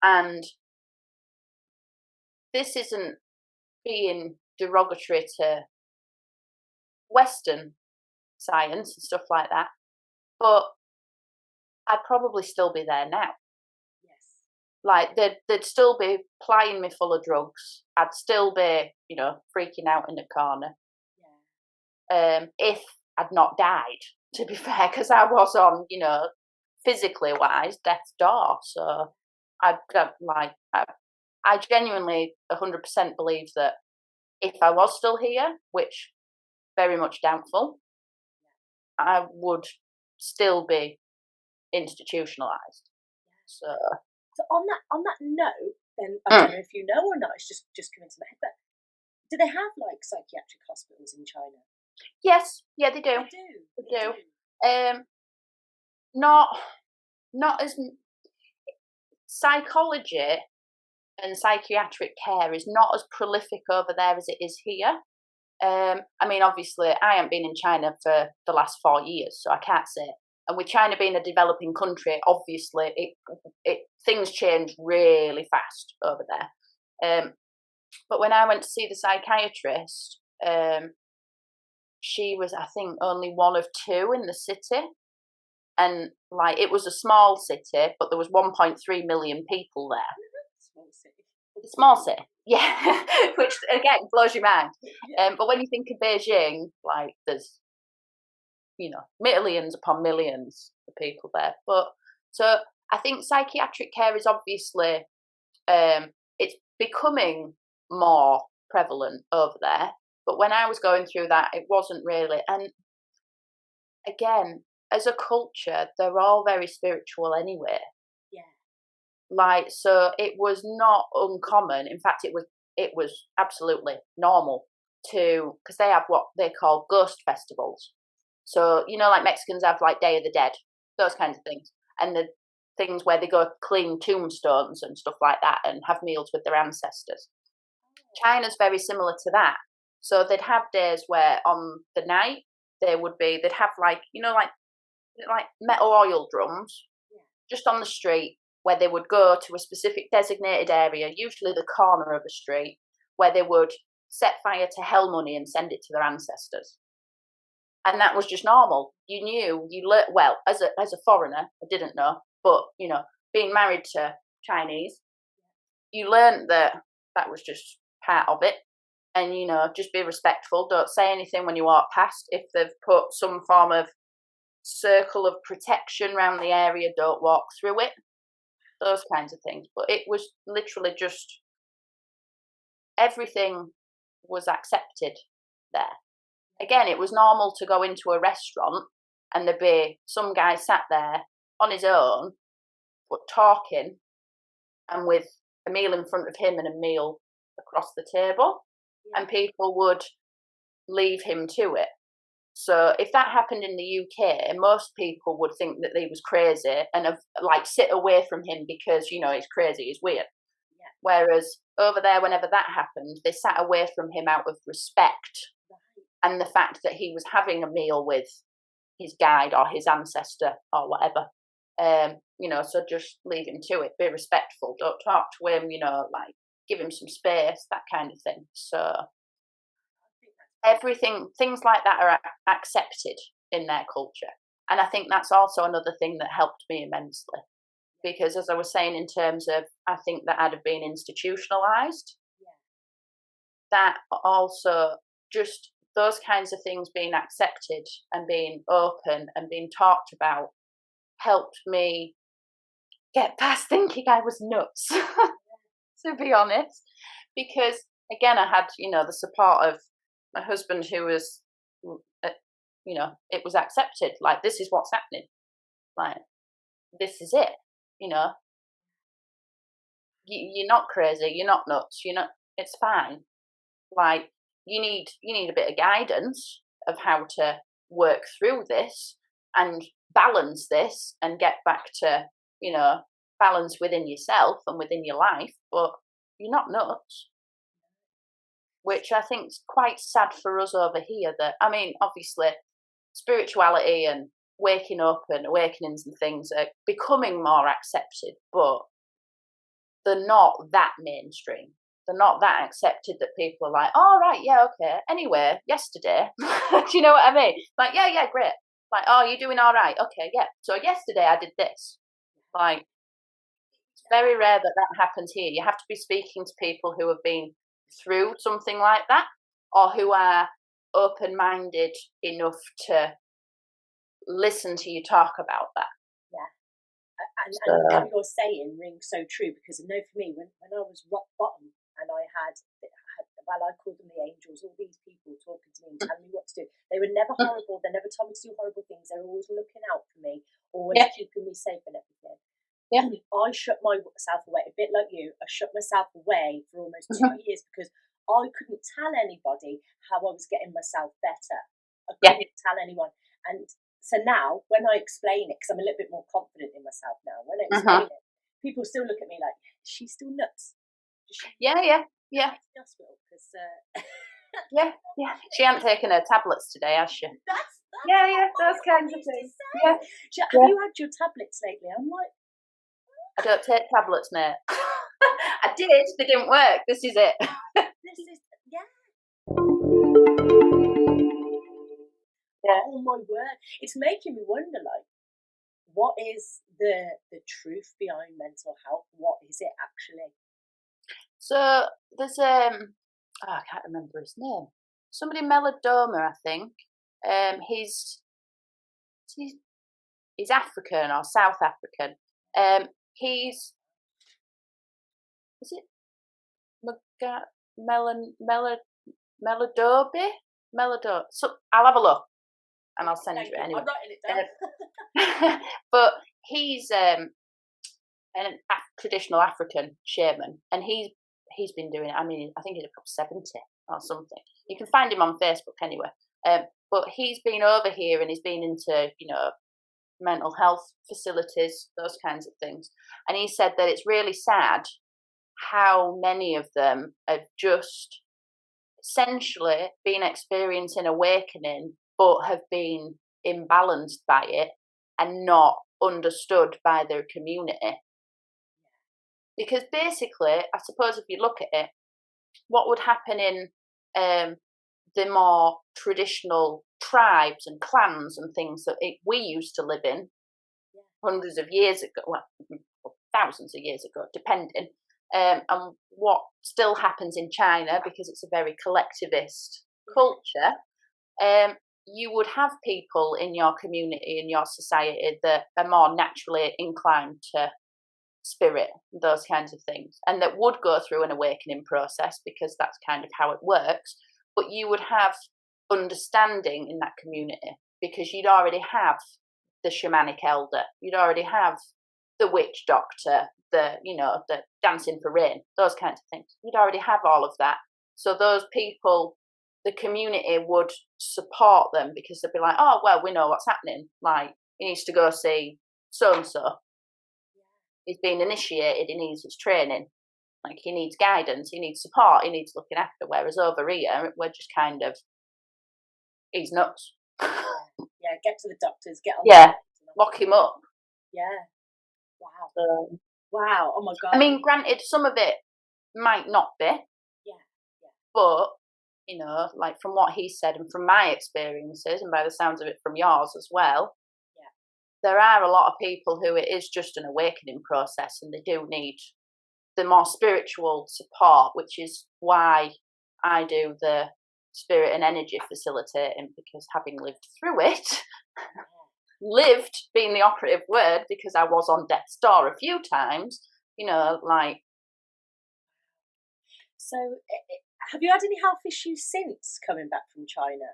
And this isn't being derogatory to Western science and stuff like that, but I'd probably still be there now. Yes. Like, they'd still be plying me full of drugs. I'd still be, freaking out in the corner. Yeah. If I'd not died, to be fair, because I was on, physically wise, death's door. So I genuinely 100% believe that if I was still here, which very much doubtful, I would still be institutionalized. So on that note, then I don't know if you know or not. It's just coming to my head. But do they have like psychiatric hospitals in China? Yes, yeah, they do. They do. Not as psychology and psychiatric care is not as prolific over there as it is here. I mean, obviously, I haven't been in China for the last 4 years, so I can't say. And with China being a developing country, obviously, things change really fast over there. But when I went to see the psychiatrist, she was, I think, only one of two in the city. And, like, it was a small city, but there was 1.3 million people there. Small city, yeah. Which, again, blows your mind. But when you think of Beijing, like, there's, millions upon millions of people there. But, so I think psychiatric care is obviously, it's becoming more prevalent over there. But when I was going through that, it wasn't really. And again, as a culture, they're all very spiritual anyway. Yeah. Like, so it was not uncommon. In fact, it was absolutely normal because they have what they call ghost festivals. So, like Mexicans have like Day of the Dead, those kinds of things. And the things where they go clean tombstones and stuff like that and have meals with their ancestors. China's very similar to that. So they'd have days where on the night they'd have like, like metal oil drums just on the street, where they would go to a specific designated area, usually the corner of a street, where they would set fire to hell money and send it to their ancestors. And that was just normal. You knew, you learned, well, as a foreigner, I didn't know, but, you know, being married to Chinese, you learned that that was just part of it. And, you know, just be respectful. Don't say anything when you walk past. If they've put some form of circle of protection around the area, don't walk through it. Those kinds of things. But it was literally just everything was accepted there. Again, it was normal to go into a restaurant and there'd be some guy sat there on his own, but talking, and with a meal in front of him and a meal across the table, and people would leave him to it. So if that happened in the UK, most people would think that he was crazy and like sit away from him because, you know, he's crazy, he's weird. Yeah. Whereas over there, whenever that happened, they sat away from him out of respect. And the fact that he was having a meal with his guide or his ancestor or whatever, you know, so just leave him to it. Be respectful. Don't talk to him, you know, like give him some space, that kind of thing. So everything, things like that are accepted in their culture. And I think that's also another thing that helped me immensely. Because as I was saying, in terms of, I think that I'd have been institutionalized. That also just those kinds of things being accepted and being open and being talked about helped me get past thinking I was nuts, to be honest. Because again, I had, you know, the support of my husband who was, you know, it was accepted. Like, this is what's happening. Like, this is it. You know, you're not crazy. You're not nuts. You're not. It's fine. Like, you need a bit of guidance of how to work through this and balance this and get back to, you know, balance within yourself and within your life, but you're not nuts. Which I think is quite sad for us over here. That, I mean, obviously spirituality and waking up and awakenings and things are becoming more accepted, but they're not that mainstream. They're not that accepted that people are like, oh, right, yeah, okay. Anyway, yesterday, do you know what I mean? Like, yeah, great. Like, oh, you're doing all right. Okay, yeah. So yesterday I did this. Like, it's very rare that that happens here. You have to be speaking to people who have been through something like that, or who are open-minded enough to listen to you talk about that. Yeah. And what you're saying rings so true, because I know for me, when I was rock bottom and I had, well, I called them the angels, all these people talking to me and telling me what to do. They were never horrible. They never told me to do horrible things. They were always looking out for me, always keeping me safe and everything. Yeah. I shut myself away, a bit like you. I shut myself away for almost 2 years because I couldn't tell anybody how I was getting myself better. I couldn't tell anyone. And so now, when I explain it, because I'm a little bit more confident in myself now, when I explain it, people still look at me like, she's still nuts. Yeah. Hospital, because yeah. She hasn't taken her tablets today, has she? That's those kinds of things. Yeah. Have you had your tablets lately? I'm like, I don't take tablets, mate. I did. They didn't work. This is it. Yeah. Oh my word! It's making me wonder, like, what is the truth behind mental health? What is it actually? So there's I can't remember his name. Somebody Melodoma, I think. He's African or South African. He's is it Melodobe? So I'll have a look and I'll send you it anyway. I'm writing it down. But he's an traditional African shaman, and he's been doing it. I mean, I think he's about 70 or something. You can find him on Facebook anyway. But he's been over here and he's been into, you know, mental health facilities, those kinds of things. And he said that it's really sad how many of them have just essentially been experiencing awakening, but have been imbalanced by it and not understood by their community. Because basically, I suppose if you look at it, what would happen in the more traditional tribes and clans and things that we used to live in hundreds of years ago, well, thousands of years ago, depending, and what still happens in China, because it's a very collectivist culture. You would have people in your community, in your society, that are more naturally inclined to spirit, those kinds of things, and that would go through an awakening process, because that's kind of how it works. But you would have understanding in that community, because you'd already have the shamanic elder, you'd already have the witch doctor, the dancing for rain, those kinds of things. You'd already have all of that. So those people, the community would support them, because they'd be like, oh, well, we know what's happening. Like, he needs to go see so-and-so. He's been initiated, he needs his training. Like, he needs guidance, he needs support, he needs looking after. Whereas over here, we're just kind of, he's nuts. Yeah, get to the doctors, get on. Yeah, lock him up. Yeah. Wow. Wow. Oh my God. I mean, granted, some of it might not be. Yeah. But, like from what he said and from my experiences, and by the sounds of it from yours as well, there are a lot of people who it is just an awakening process, and they do need the more spiritual support, which is why I do the Spirit and Energy Facilitating, because having lived through it, lived being the operative word, because I was on death's door a few times, like. So, have you had any health issues since coming back from China?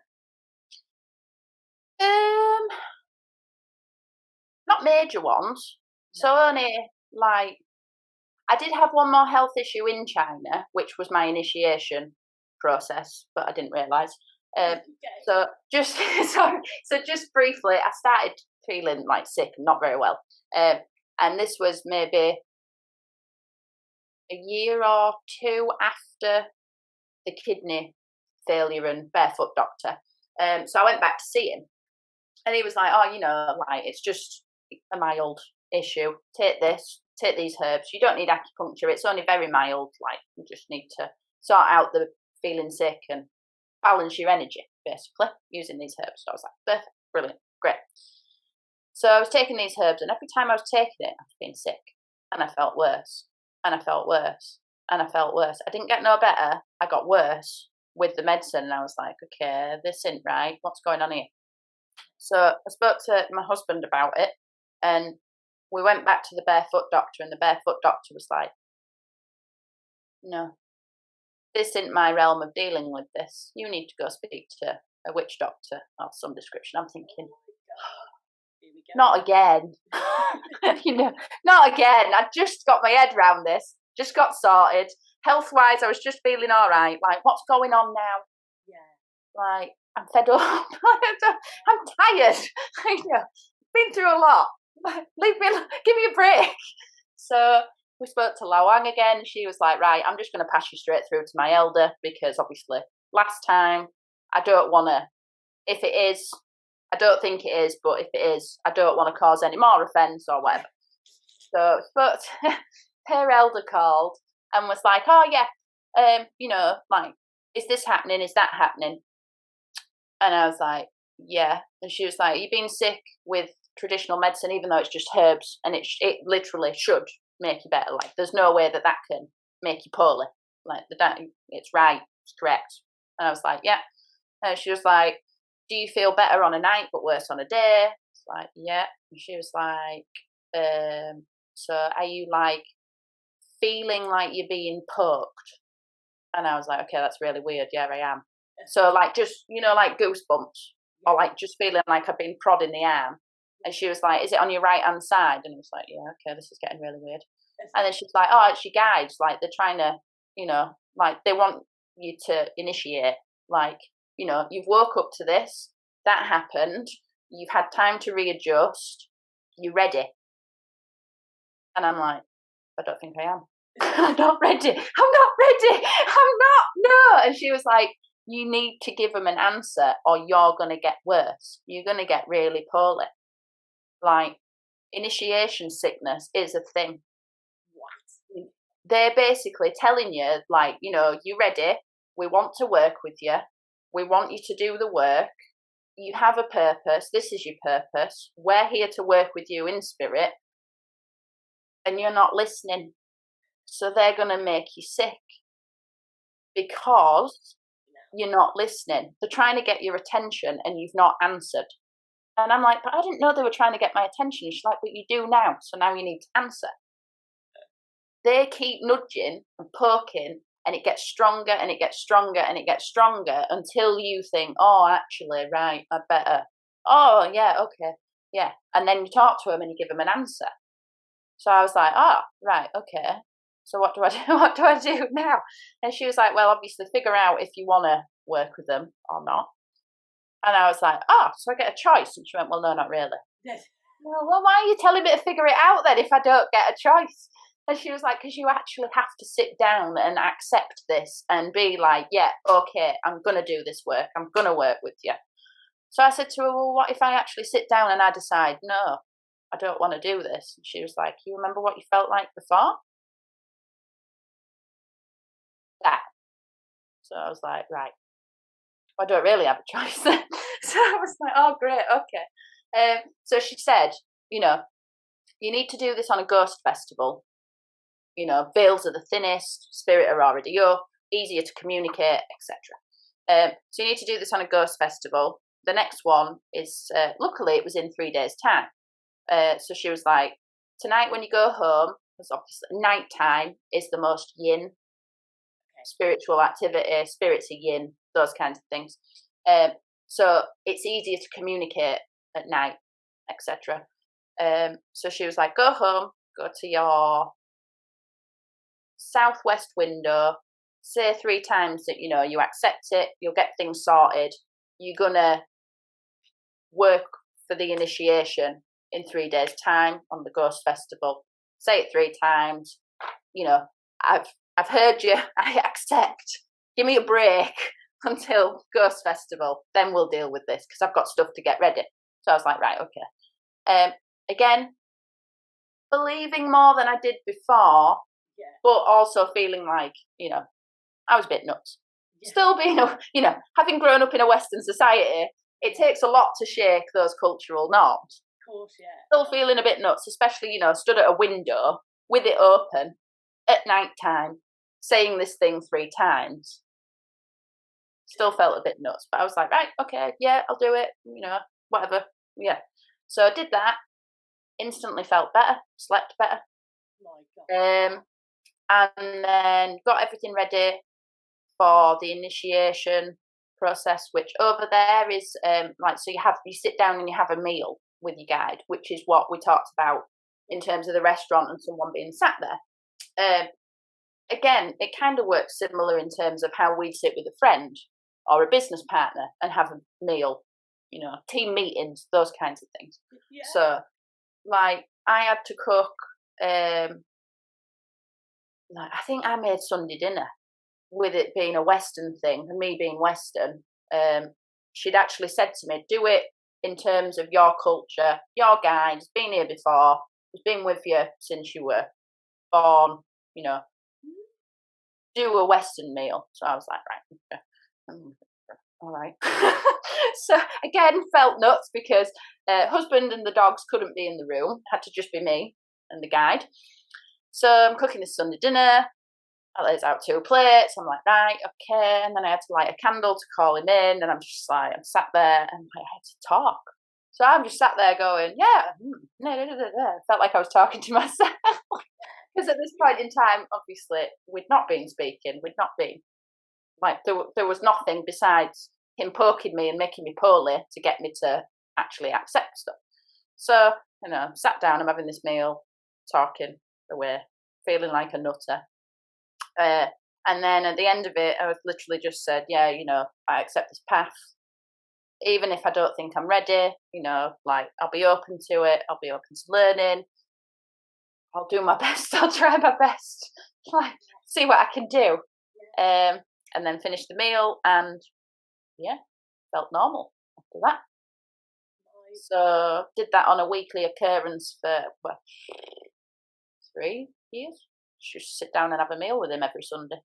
Not major ones. No. So only, like, I did have one more health issue in China, which was my initiation process, but I didn't realise. So just just briefly, I started feeling like sick and not very well, and this was maybe a year or two after the kidney failure and barefoot doctor. So I went back to see him, and he was like, "Oh, like, it's just a mild issue. Take these herbs. You don't need acupuncture. It's only very mild. Like, you just need to sort out the feeling sick and balance your energy, basically, using these herbs." So I was like, perfect, brilliant, great. So I was taking these herbs, and every time I was taking it, I was being sick, and I felt worse, and I felt worse, and I felt worse. I didn't get no better. I got worse with the medicine, and I was like, okay, this isn't right. What's going on here? So I spoke to my husband about it, and we went back to the barefoot doctor, and the barefoot doctor was like, no, this isn't my realm of dealing with this. You need to go speak to a witch doctor of some description. I'm thinking, not again. Not again. I just got my head around this, just got sorted. Health-wise, I was just feeling all right. Like, what's going on now? Yeah. Like, I'm fed up. I'm tired. Been through a lot. Leave me, give me a break. So we spoke to Lawang again. She was like, right, I'm just going to pass you straight through to my elder, because obviously last time, I don't want to, if it is, I don't think it is, but if it is, I don't want to cause any more offence or whatever. So but her elder called and was like, oh yeah, like, is this happening? Is that happening? And I was like, yeah. And she was like, you've been sick with traditional medicine, even though it's just herbs, and it literally should make you better. Like, there's no way that can make you poorly. Like, it's right, it's correct. And I was like, yeah. And she was like, do you feel better on a night but worse on a day? It's like, yeah. And she was like, so are you like feeling like you're being poked? And I was like, okay, that's really weird. Yeah, I am. So like, just, like goosebumps, or like just feeling like I've been prodded in the arm. And she was like, is it on your right hand side? And I was like, yeah, okay, this is getting really weird. And then she's like, oh, it's your guides. Like, they're trying to, like, they want you to initiate. Like, you've woke up to this, that happened, you've had time to readjust, you're ready. And I'm like, I don't think I am. I'm not ready. No. And she was like, you need to give them an answer, or you're going to get worse. You're going to get really poorly. Like, initiation sickness is a thing. What? They're basically telling you, like, you're ready, we want to work with you, We want you to do the work. You have a purpose. This is your purpose. We're here to work with you in spirit, and you're not listening. So they're going to make you sick because you're not listening. They're trying to get your attention and you've not answered. And I'm like, but I didn't know they were trying to get my attention. She's like, but you do now. So now you need to answer. They keep nudging and poking, and it gets stronger and it gets stronger and it gets stronger until you think, oh, actually, right, I better. Oh, yeah, okay, yeah. And then you talk to them and you give them an answer. So I was like, oh, right, okay. So what do I do? What do I do now? And she was like, well, obviously figure out if you want to work with them or not. And I was like, oh, so I get a choice? And she went, well, no, not really. Yes. Well, why are you telling me to figure it out then if I don't get a choice? And she was like, because you actually have to sit down and accept this and be like, yeah, okay, I'm going to do this work. I'm going to work with you. So I said to her, well, what if I actually sit down and I decide, no, I don't want to do this? And she was like, you remember what you felt like before? That. So I was like, right, I don't really have a choice then. So I was like, oh, great, okay. So she said, you need to do this on a ghost festival. Veils are the thinnest, spirit are already up, easier to communicate, etc. So you need to do this on a ghost festival. The next one is, luckily, it was in 3 days' time. So she was like, tonight when you go home, because obviously nighttime is the most yin, spiritual activity, spirits are yin, those kinds of things. So it's easier to communicate at night, etc. So she was like, go home, go to your southwest window, say 3 times that you accept it, you'll get things sorted, you're gonna work for the initiation in 3 days' time on the ghost festival. Say it 3 times. I've heard you, I accept, give me a break until ghost festival, then we'll deal with this because I've got stuff to get ready. So I was like, right, okay. Again, believing more than I did before, but also feeling like, I was a bit nuts. Yeah. Still being, having grown up in a Western society, it takes a lot to shake those cultural norms. Of course, yeah. Still feeling a bit nuts, especially, stood at a window with it open at night time, saying this thing 3 times. Still felt a bit nuts, but I was like, right, okay, yeah, I'll do it, whatever, yeah. So I did that, instantly felt better, slept better. My God. And then got everything ready for the initiation process, which over there is so you sit down and you have a meal with your guide, which is what we talked about in terms of the restaurant and someone being sat there. Again, it kind of works similar in terms of how we'd sit with a friend or a business partner and have a meal, team meetings, those kinds of things. Yeah. So, I had to cook. I think I made Sunday dinner, with it being a Western thing and me being Western. She'd actually said to me, do it in terms of your culture, your guide has been here before, has been with you since you were born, do a Western meal. So I was like, right, okay. All right. So again, felt nuts because husband and the dogs couldn't be in the room, had to just be me and the guide. So I'm cooking this Sunday dinner. I lays out 2 plates. I'm like, right, okay. And then I had to light a candle to call him in. And I'm just like, I'm sat there and I had to talk. So I'm just sat there going, yeah, felt like I was talking to myself. Because at this point in time, obviously, we'd not been speaking. We'd not been, there was nothing besides him poking me and making me poorly to get me to actually accept stuff. So, sat down, I'm having this meal, talking away, feeling like a nutter. And then at the end of it, I was literally just said, yeah, I accept this path. Even if I don't think I'm ready, I'll be open to it. I'll be open to learning. I'll do my best. I'll try my best. See what I can do. And then finish the meal and, yeah, felt normal after that. So did that on a weekly occurrence for 3 years. Just sit down and have a meal with him every Sunday.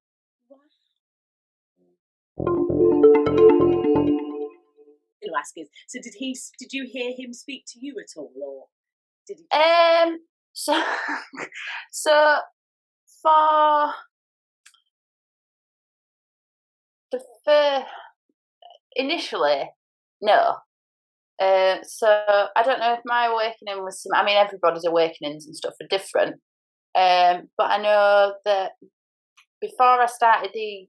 going to ask is, so did you hear him speak to you at all, or did he? So so for the first, initially, no. So I don't know if my awakening was some. I mean, everybody's awakenings and stuff are different. But I know that before I started the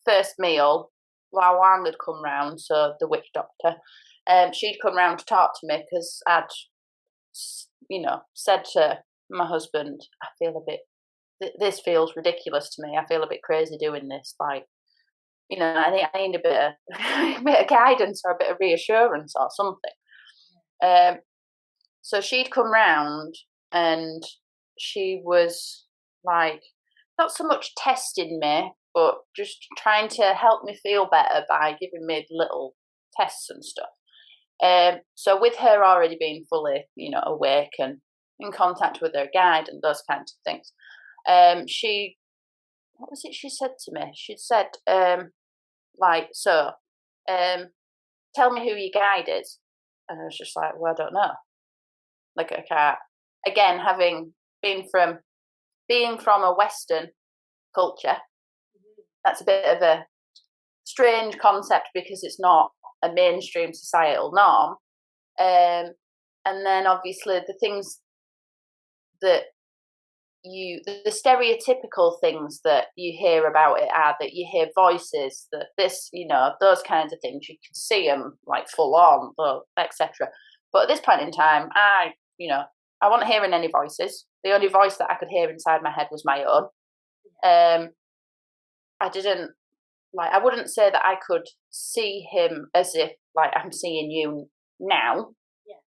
first meal, Lawan had come round, so the witch doctor. She'd come round to talk to me because I'd, said to my husband, I feel a bit. This feels ridiculous to me. I feel a bit crazy doing this. Like, I need a bit of, a bit of guidance or a bit of reassurance or something. So she'd come round and she was like, not so much testing me, but just trying to help me feel better by giving me little tests and stuff. So with her already being fully, awake and in contact with her guide and those kinds of things, what was it she said to me? She said, tell me who your guide is. And I was just like, well, I don't know. Like, I can't. Again, having being from a Western culture, that's a bit of a strange concept because it's not a mainstream societal norm. And then obviously the things that the stereotypical things that you hear about it are that you hear voices, that this, those kinds of things, you can see them like full on, etc. But at this point in time, I wasn't hearing any voices. The only voice that I could hear inside my head was my own. I wouldn't say that I could see him as if like I'm seeing you now,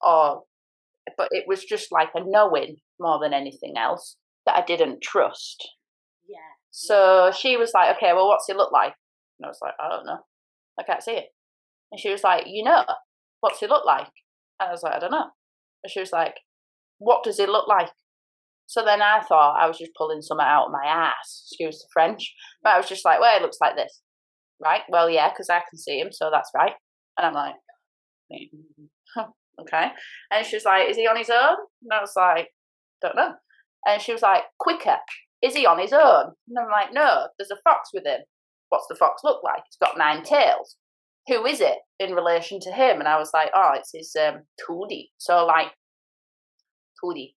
but it was just like a knowing more than anything else that I didn't trust. Yeah. So she was like, okay, well, what's he look like? And I was like, I don't know. I can't see it. And she was like, what's he look like? And I was like, I don't know. And she was like, what does he look like? So then I thought I was just pulling something out of my ass, excuse the French. But I was just like, well, it looks like this. Right? Well, yeah, because I can see him, so that's right. And I'm like, okay. And she was like, is he on his own? And I was like, don't know. And she was like, quicker, is he on his own? And I'm like, no, there's a fox with him. What's the fox look like? It's got 9 tails. Who is it in relation to him? And I was like, oh, it's his Toody. So like, Toody.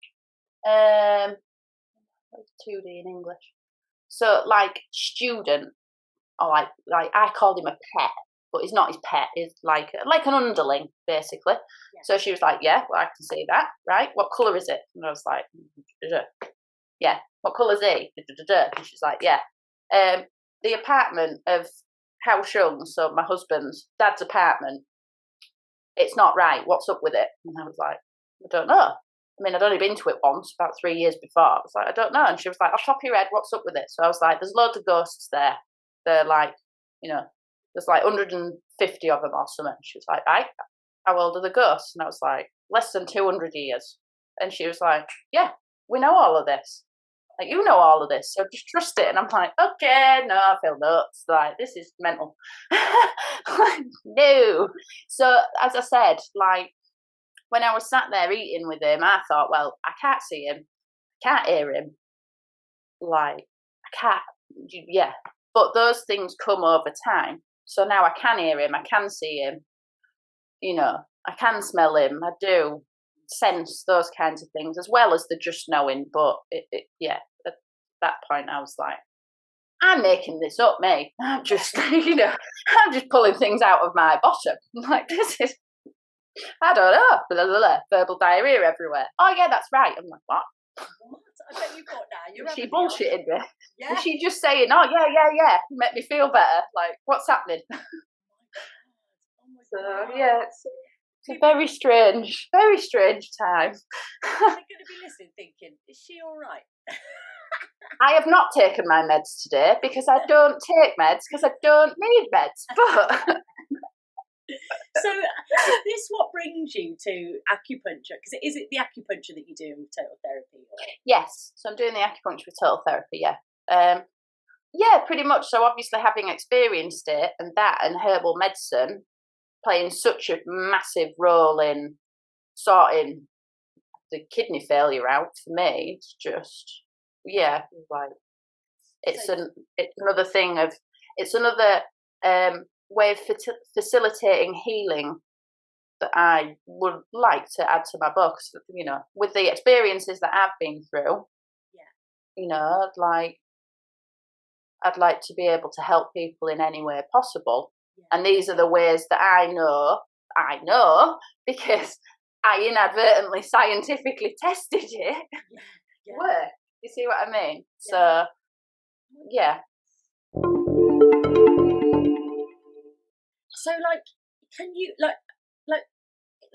What's Toody in English? So like, student, or like I called him a pet, but he's not his pet. He's like an underling, basically. Yeah. So she was like, yeah, well, I can see that, right? What colour is it? And I was like, yeah. What colour is he? And she's like, yeah. The apartment of House Young, so my husband's dad's apartment, it's not right. What's up with it? And I was like, I don't know. I mean, I'd only been to it once, about 3 years before. I was like, I don't know. And she was like, off the top of your head, what's up with it? So I was like, there's loads of ghosts there. They're like, there's like 150 of them or something. She was like, right, how old are the ghosts? And I was like, less than 200 years. And she was like, yeah, we know all of this. Like, you know all of this, so just trust it. And I'm like, okay, no, I feel nuts. Like, this is mental. Like, no. So, as I said, like, when I was sat there eating with him, I thought, well, I can't see him. I can't hear him. Like, I can't, yeah. But those things come over time. So now I can hear him, I can see him, I can smell him, I do sense those kinds of things, as well as the just knowing. But at that point I was like, I'm making this up, mate. I'm just, I'm just pulling things out of my bottom. Like, this is, I don't know, blah, blah, blah, verbal diarrhea everywhere. Oh yeah, that's right. I'm like, what? I bet you thought now. You're she bullshitted me. Yeah. Was she just saying, oh, yeah, make me feel better? Like, what's happening? Oh my God. So, yeah, it's a very strange time. They're going to be listening thinking, is she all right? I have not taken my meds today because I don't take meds because I don't need meds. But so is this what brings you to acupuncture? Because is it the acupuncture that you're doing with total therapy? Or? Yes, so I'm doing the acupuncture with total therapy, yeah. Yeah, pretty much. So obviously having experienced it and herbal medicine, playing such a massive role in sorting the kidney failure out for me. It's just, like it's another thing of, it's another way of facilitating healing that I would like to add to my books. You know, with the experiences that I've been through, you know, I'd like to be able to help people in any way possible. And these are the ways that I know, because I inadvertently scientifically tested it. Work. You see what I mean? So, yeah. So, like, can you, like,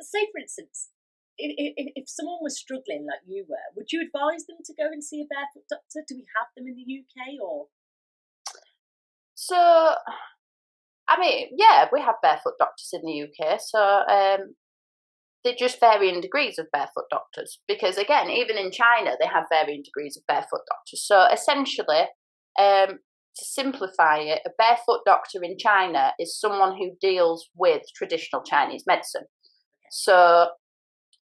say, for instance, if someone was struggling like you were, would you advise them to go and see a barefoot doctor? Do we have them in the UK, or? So, I mean, yeah, we have barefoot doctors in the UK. So, they're just varying degrees of barefoot doctors, because again, even in China, they have varying degrees of barefoot doctors. So essentially, to simplify it, a barefoot doctor in China is someone who deals with traditional Chinese medicine. So,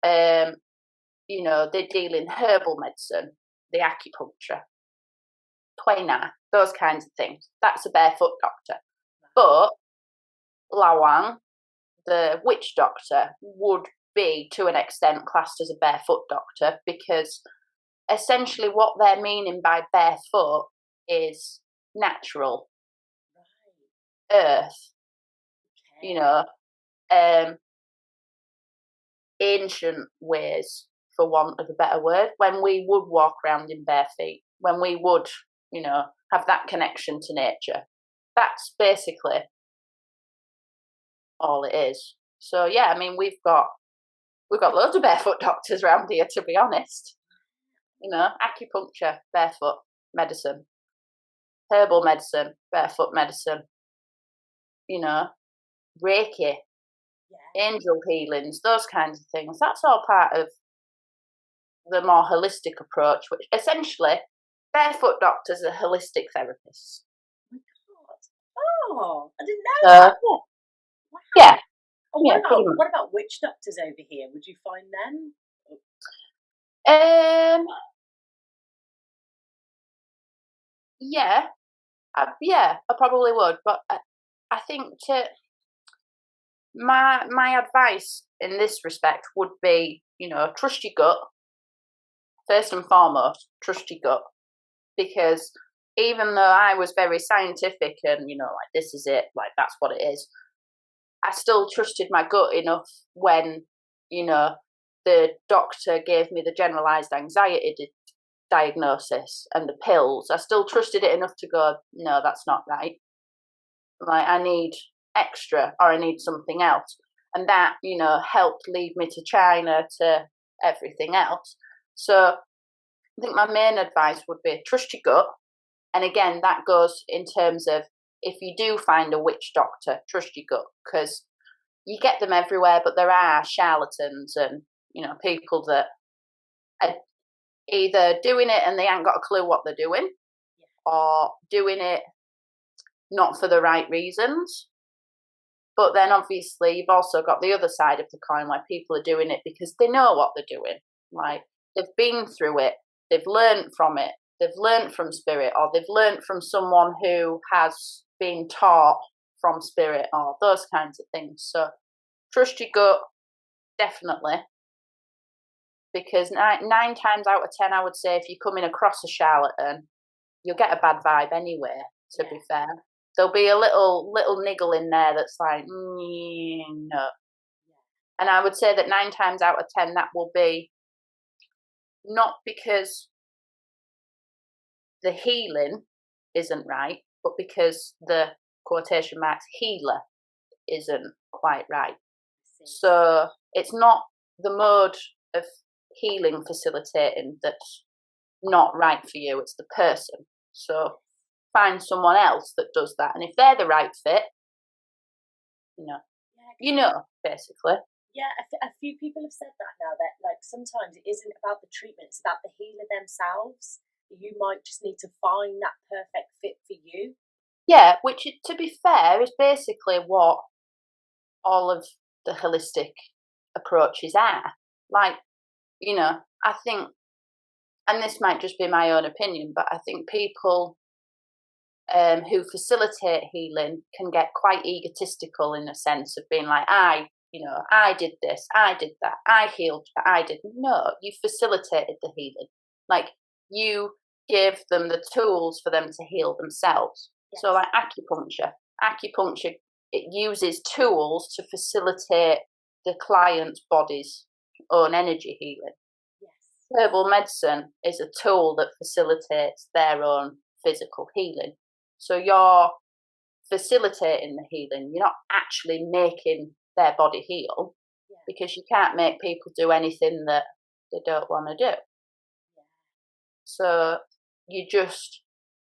you know, they deal in herbal medicine, the acupuncture, Tuina, those kinds of things. That's a barefoot doctor. But Lawang, the witch doctor, would be to an extent classed as a barefoot doctor, because essentially what they're meaning by barefoot is natural, earth, you know, ancient ways, for want of a better word, when we would walk around in bare feet, when we would, you know, have that connection to nature. That's basically all it is. So yeah, I mean, we've got loads of barefoot doctors around here, to be honest. You know, acupuncture, barefoot medicine, herbal medicine, barefoot medicine, you know, Reiki, angel healings, those kinds of things. That's all part of the more holistic approach, which essentially, barefoot doctors are holistic therapists. Oh my God. Oh, I didn't know that. Wow. Yeah. And what about witch doctors over here? Would you find them? Yeah, I probably would, but I think my advice in this respect would be, you know, trust your gut. First and foremost, trust your gut, because even though I was very scientific and, you know, like, this is it, like, that's what it is, I still trusted my gut enough when, you know, the doctor gave me the generalized anxiety diagnosis and the pills. I still trusted it enough to go, no, that's not right. Like, I need extra, or I need something else. And that, you know, helped lead me to China, to everything else. So I think my main advice would be trust your gut. And again, that goes in terms of, if you do find a witch doctor, trust your gut, because you get them everywhere, but there are charlatans and, you know, people that are either doing it and they ain't got a clue what they're doing, or doing it not for the right reasons. But then obviously you've also got the other side of the coin, where people are doing it because they know what they're doing. Like, they've been through it, they've learned from it, they've learned from spirit, or they've learned from someone who has been taught from spirit, or those kinds of things. So trust your gut, definitely. Because nine times out of 10, I would say, if you're coming across a charlatan, you'll get a bad vibe anyway, to be fair. There'll be a little niggle in there that's like, no. And I would say that 9 times out of 10, that will be not because the healing isn't right, but because the quotation marks healer isn't quite right. So it's not the mode of healing facilitating that's not right for you, it's the person. So find someone else that does that, and if they're the right fit, you know, basically. Yeah, a few people have said that now, that like sometimes it isn't about the treatment, it's about the healer themselves. You might just need to find that perfect fit for you. Yeah, which, to be fair, is basically what all of the holistic approaches are. Like, you know, I think, and this might just be my own opinion, but I think people who facilitate healing can get quite egotistical in a sense of being like, I did this, I did that, I healed, I did. No, you facilitated the healing. Like, you give them the tools for them to heal themselves. Yes. So like acupuncture, it uses tools to facilitate the client's body's own energy healing. Yes. Herbal medicine is a tool that facilitates their own physical healing. So you're facilitating the healing. You're not actually making their body heal, because you can't make people do anything that they don't want to do. So you just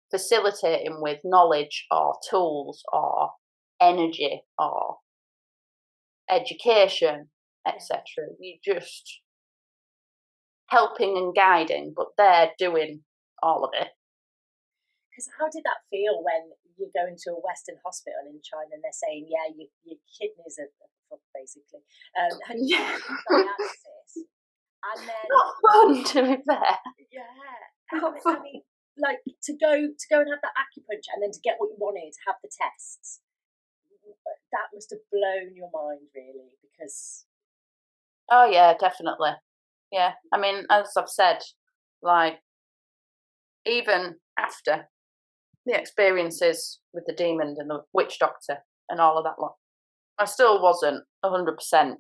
facilitating with knowledge or tools or energy or education, etc. You just helping and guiding, but they're doing all of it. Because how did that feel when you go into a Western hospital in China and they're saying, yeah, your kidneys are fucked, basically, and you have dialysis, and then not fun, to be fair. I mean, like to go and have that acupuncture and then to get what you wanted, to have the tests, that must have blown your mind, really, because. Oh yeah, definitely. Yeah, I mean, as I've said, like, even after the experiences with the demon and the witch doctor and all of that lot, I still wasn't 100%.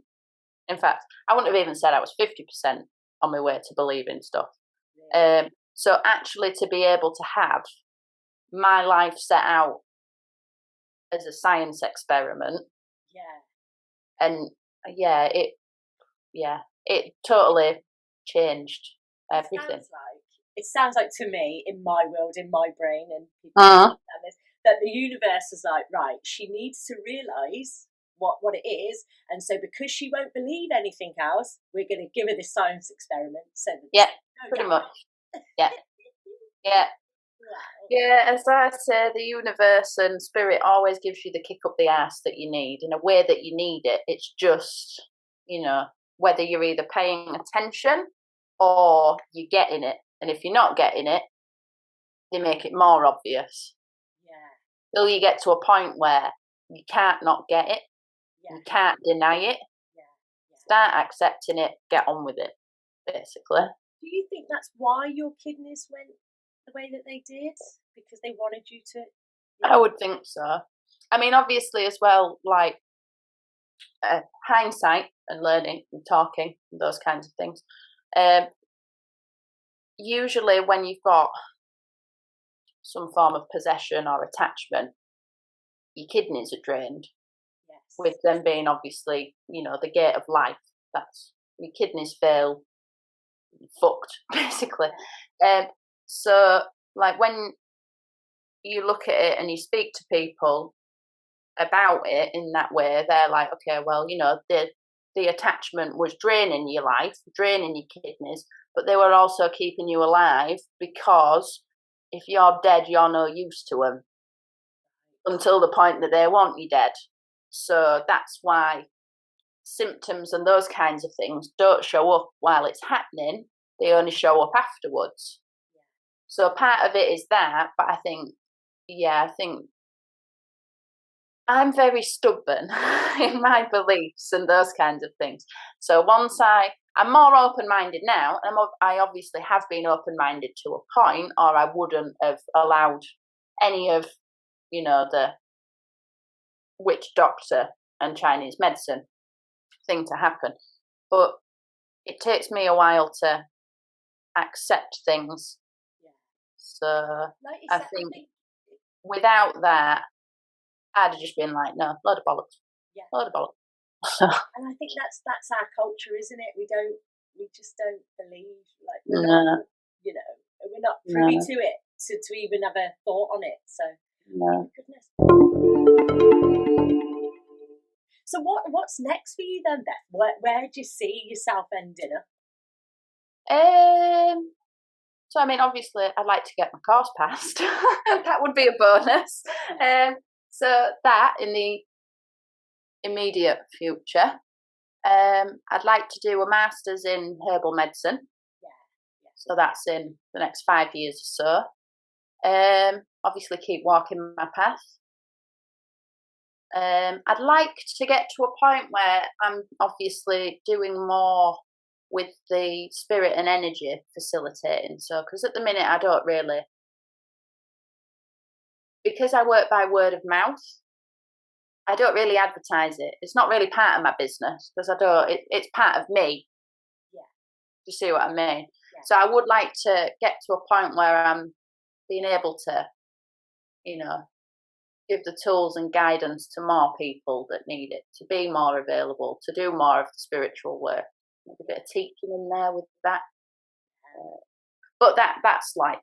In fact, I wouldn't have even said I was 50% on my way to believing stuff. Yeah. So actually to be able to have my life set out as a science experiment. Yeah. And it totally changed everything. It sounds like to me, in my world, in my brain, and people understand this, that the universe is like, right, she needs to realise what it is, and so because she won't believe anything else, we're going to give her this science experiment. So pretty much. Yeah. Wow. Yeah, as I say, the universe and spirit always gives you the kick up the ass that you need in a way that you need it. It's just, whether you're either paying attention or you're getting it. And if you're not getting it, they make it more obvious. Yeah. Till you get to a point where you can't not get it. Yeah. You can't deny it. Yeah. Start accepting it, get on with it, basically. Do you think that's why your kidneys went the way that they did? Because they wanted you to? I would think so. I mean, obviously as well, like hindsight and learning and talking and those kinds of things. Usually when you've got some form of possession or attachment, your kidneys are drained. Yes. With them being obviously, the gate of life. That's your kidneys fail, fucked, basically. So like when you look at it and you speak to people about it in that way, they're like, okay, well, the attachment was draining your life, draining your kidneys, but they were also keeping you alive, because if you're dead, you're no use to them until the point that they want you dead. So that's why symptoms and those kinds of things don't show up while it's happening. They only show up afterwards. Yeah. So part of it is that, but I think I'm very stubborn in my beliefs and those kinds of things. So once I'm more open-minded now, and I obviously have been open-minded to a point, or I wouldn't have allowed any of, the witch doctor and Chinese medicine thing to happen. But it takes me a while to accept things. Yeah. So I think without that, I'd have just been like, no, load of bollocks. Yeah. Load of bollocks. And I think that's our culture, isn't it? We just don't believe, like, we're not privy to it, to even have a thought on it. So, goodness. So what's next for you then, Beth? Where do you see yourself ending up? So I mean, obviously, I'd like to get my course passed. That would be a bonus. So that in the immediate future. I'd like to do a master's in herbal medicine. Yeah. So that's in the next 5 years or so. Obviously keep walking my path. I'd like to get to a point where I'm obviously doing more with the spirit and energy facilitating. So, because at the minute I don't really, because I work by word of mouth, I don't really advertise it. It's not really part of my business because it's part of me. Yeah. Do you see what I mean? Yeah. So I would like to get to a point where I'm being able to, give the tools and guidance to more people that need it, to be more available, to do more of the spiritual work. Maybe a bit of teaching in there with that. But that's like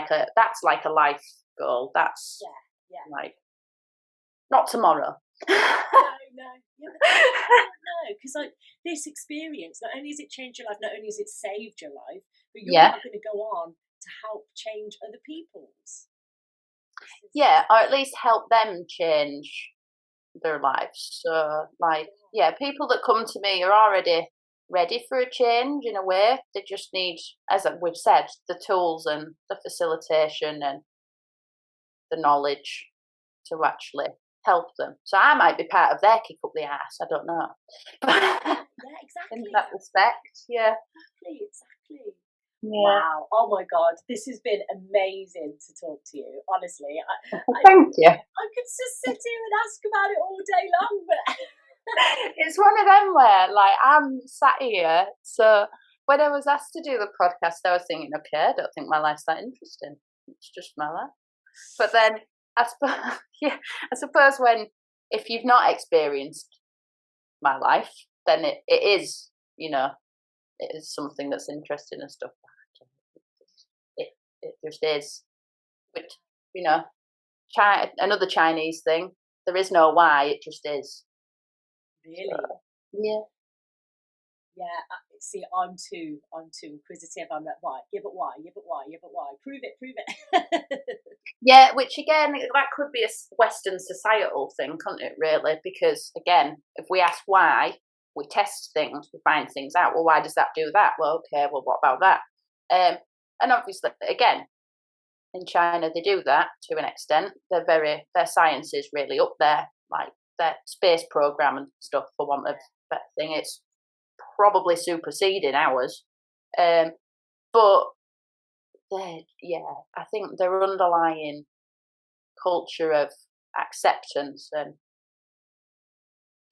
a life goal. That's like not tomorrow. No. No, because like this experience, not only has it changed your life, not only has it saved your life, but you're now going to go on to help change other people's. Yeah, or at least help them change their lives. So, people that come to me are already ready for a change in a way. They just need, as we've said, the tools and the facilitation and the knowledge to actually help them. So I might be part of their kick up the arse. I don't know. Yeah, exactly. In that respect, yeah. Exactly. Yeah. Wow. Oh my God. This has been amazing to talk to you. Honestly. Thank you. I could just sit here and ask about it all day long, but it's one of them where I'm sat here. So when I was asked to do the podcast, I was thinking, okay, I don't think my life's that interesting. It's just my life. But then I suppose if you've not experienced my life, then it is, it is something that's interesting and stuff. It just is. But, another Chinese thing, there is no why, it just is. Really? So, yeah. Yeah, see, I'm too inquisitive. I'm like, why? Yeah, but why? Yeah, but why? Yeah, but why? Prove it. Yeah, which again, that could be a Western societal thing, couldn't it, really? Because, again, if we ask why, we test things, we find things out. Well, why does that do that? Well, okay, well, what about that? And obviously, again, in China, they do that to an extent. Their science is really up there, like their space program and stuff, for want of a better thing. It's probably superseding ours. But I think their underlying culture of acceptance and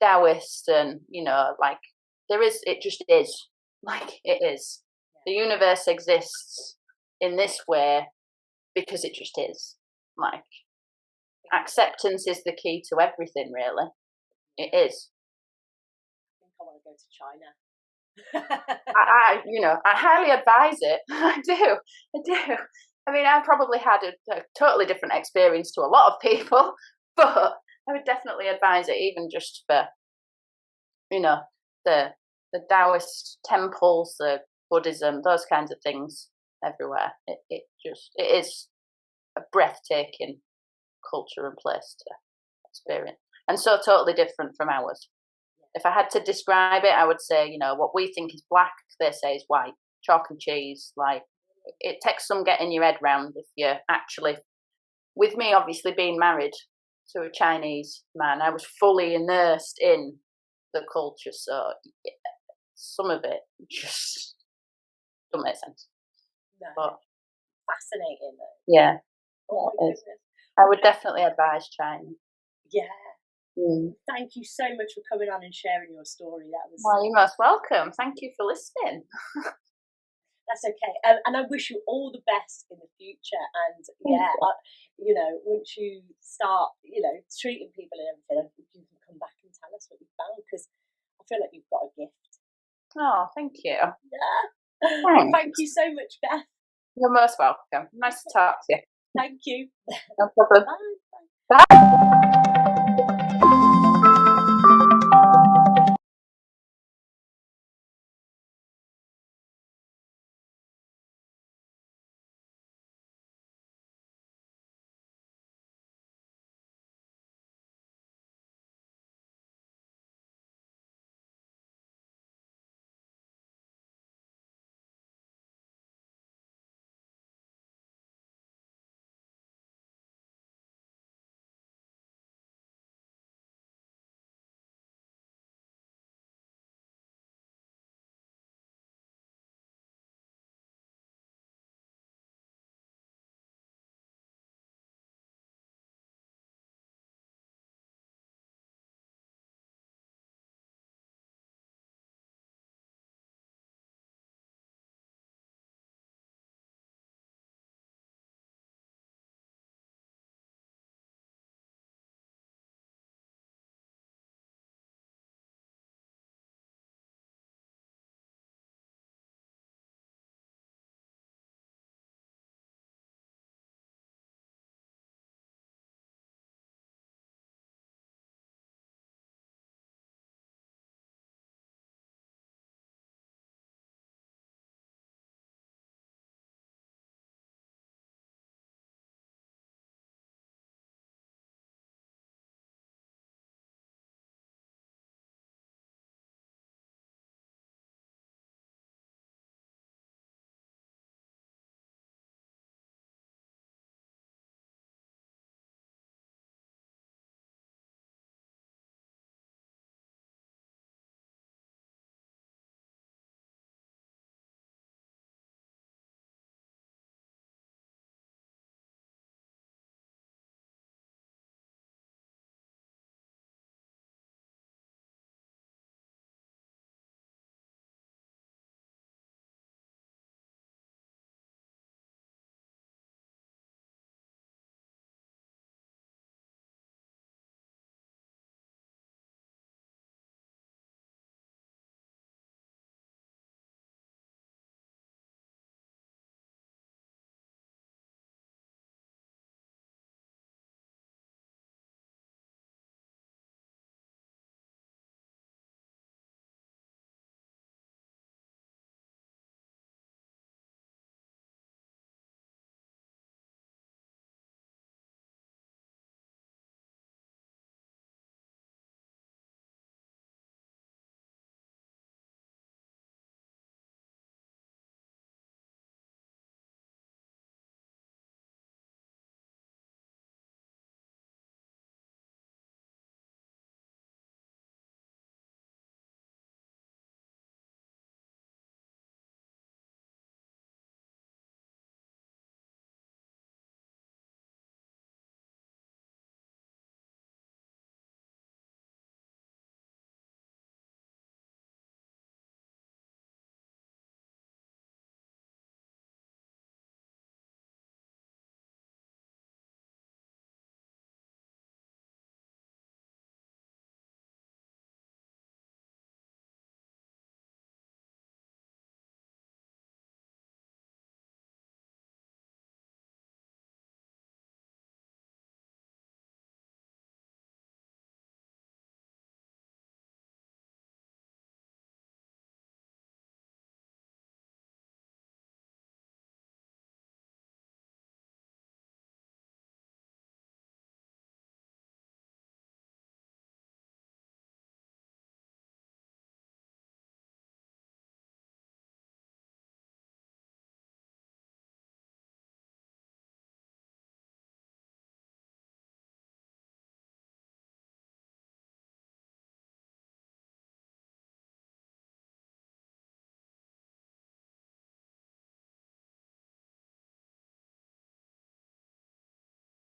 Taoist and, it just is. Like, it is. The universe exists in this way because it just is. Like, acceptance is the key to everything, really. It is. I think I want to go to China. I highly advise it. I do. I mean, I probably had a totally different experience to a lot of people, but I would definitely advise it, even just for, the Taoist temples, the Buddhism, those kinds of things everywhere. It is a breathtaking culture and place to experience, and so totally different from ours. If I had to describe it, I would say, what we think is black, they say is white. Chalk and cheese. Like, it takes some getting your head round if you're actually, with me obviously being married to a Chinese man, I was fully immersed in the culture. So some of it just don't make sense. No. But fascinating though. Yeah. Oh my goodness. I would definitely advise China. Yeah. Thank you so much for coming on and sharing your story. That was. Well, you're most welcome. Thank you for listening. That's okay. And I wish you all the best in the future. And once you start, treating people and everything, you can come back and tell us what you found, because I feel like you've got a gift. Oh, thank you. Yeah. Thanks. Thank you so much, Beth. You're most welcome. Nice to talk to you. Thank you. No problem. Bye. Bye.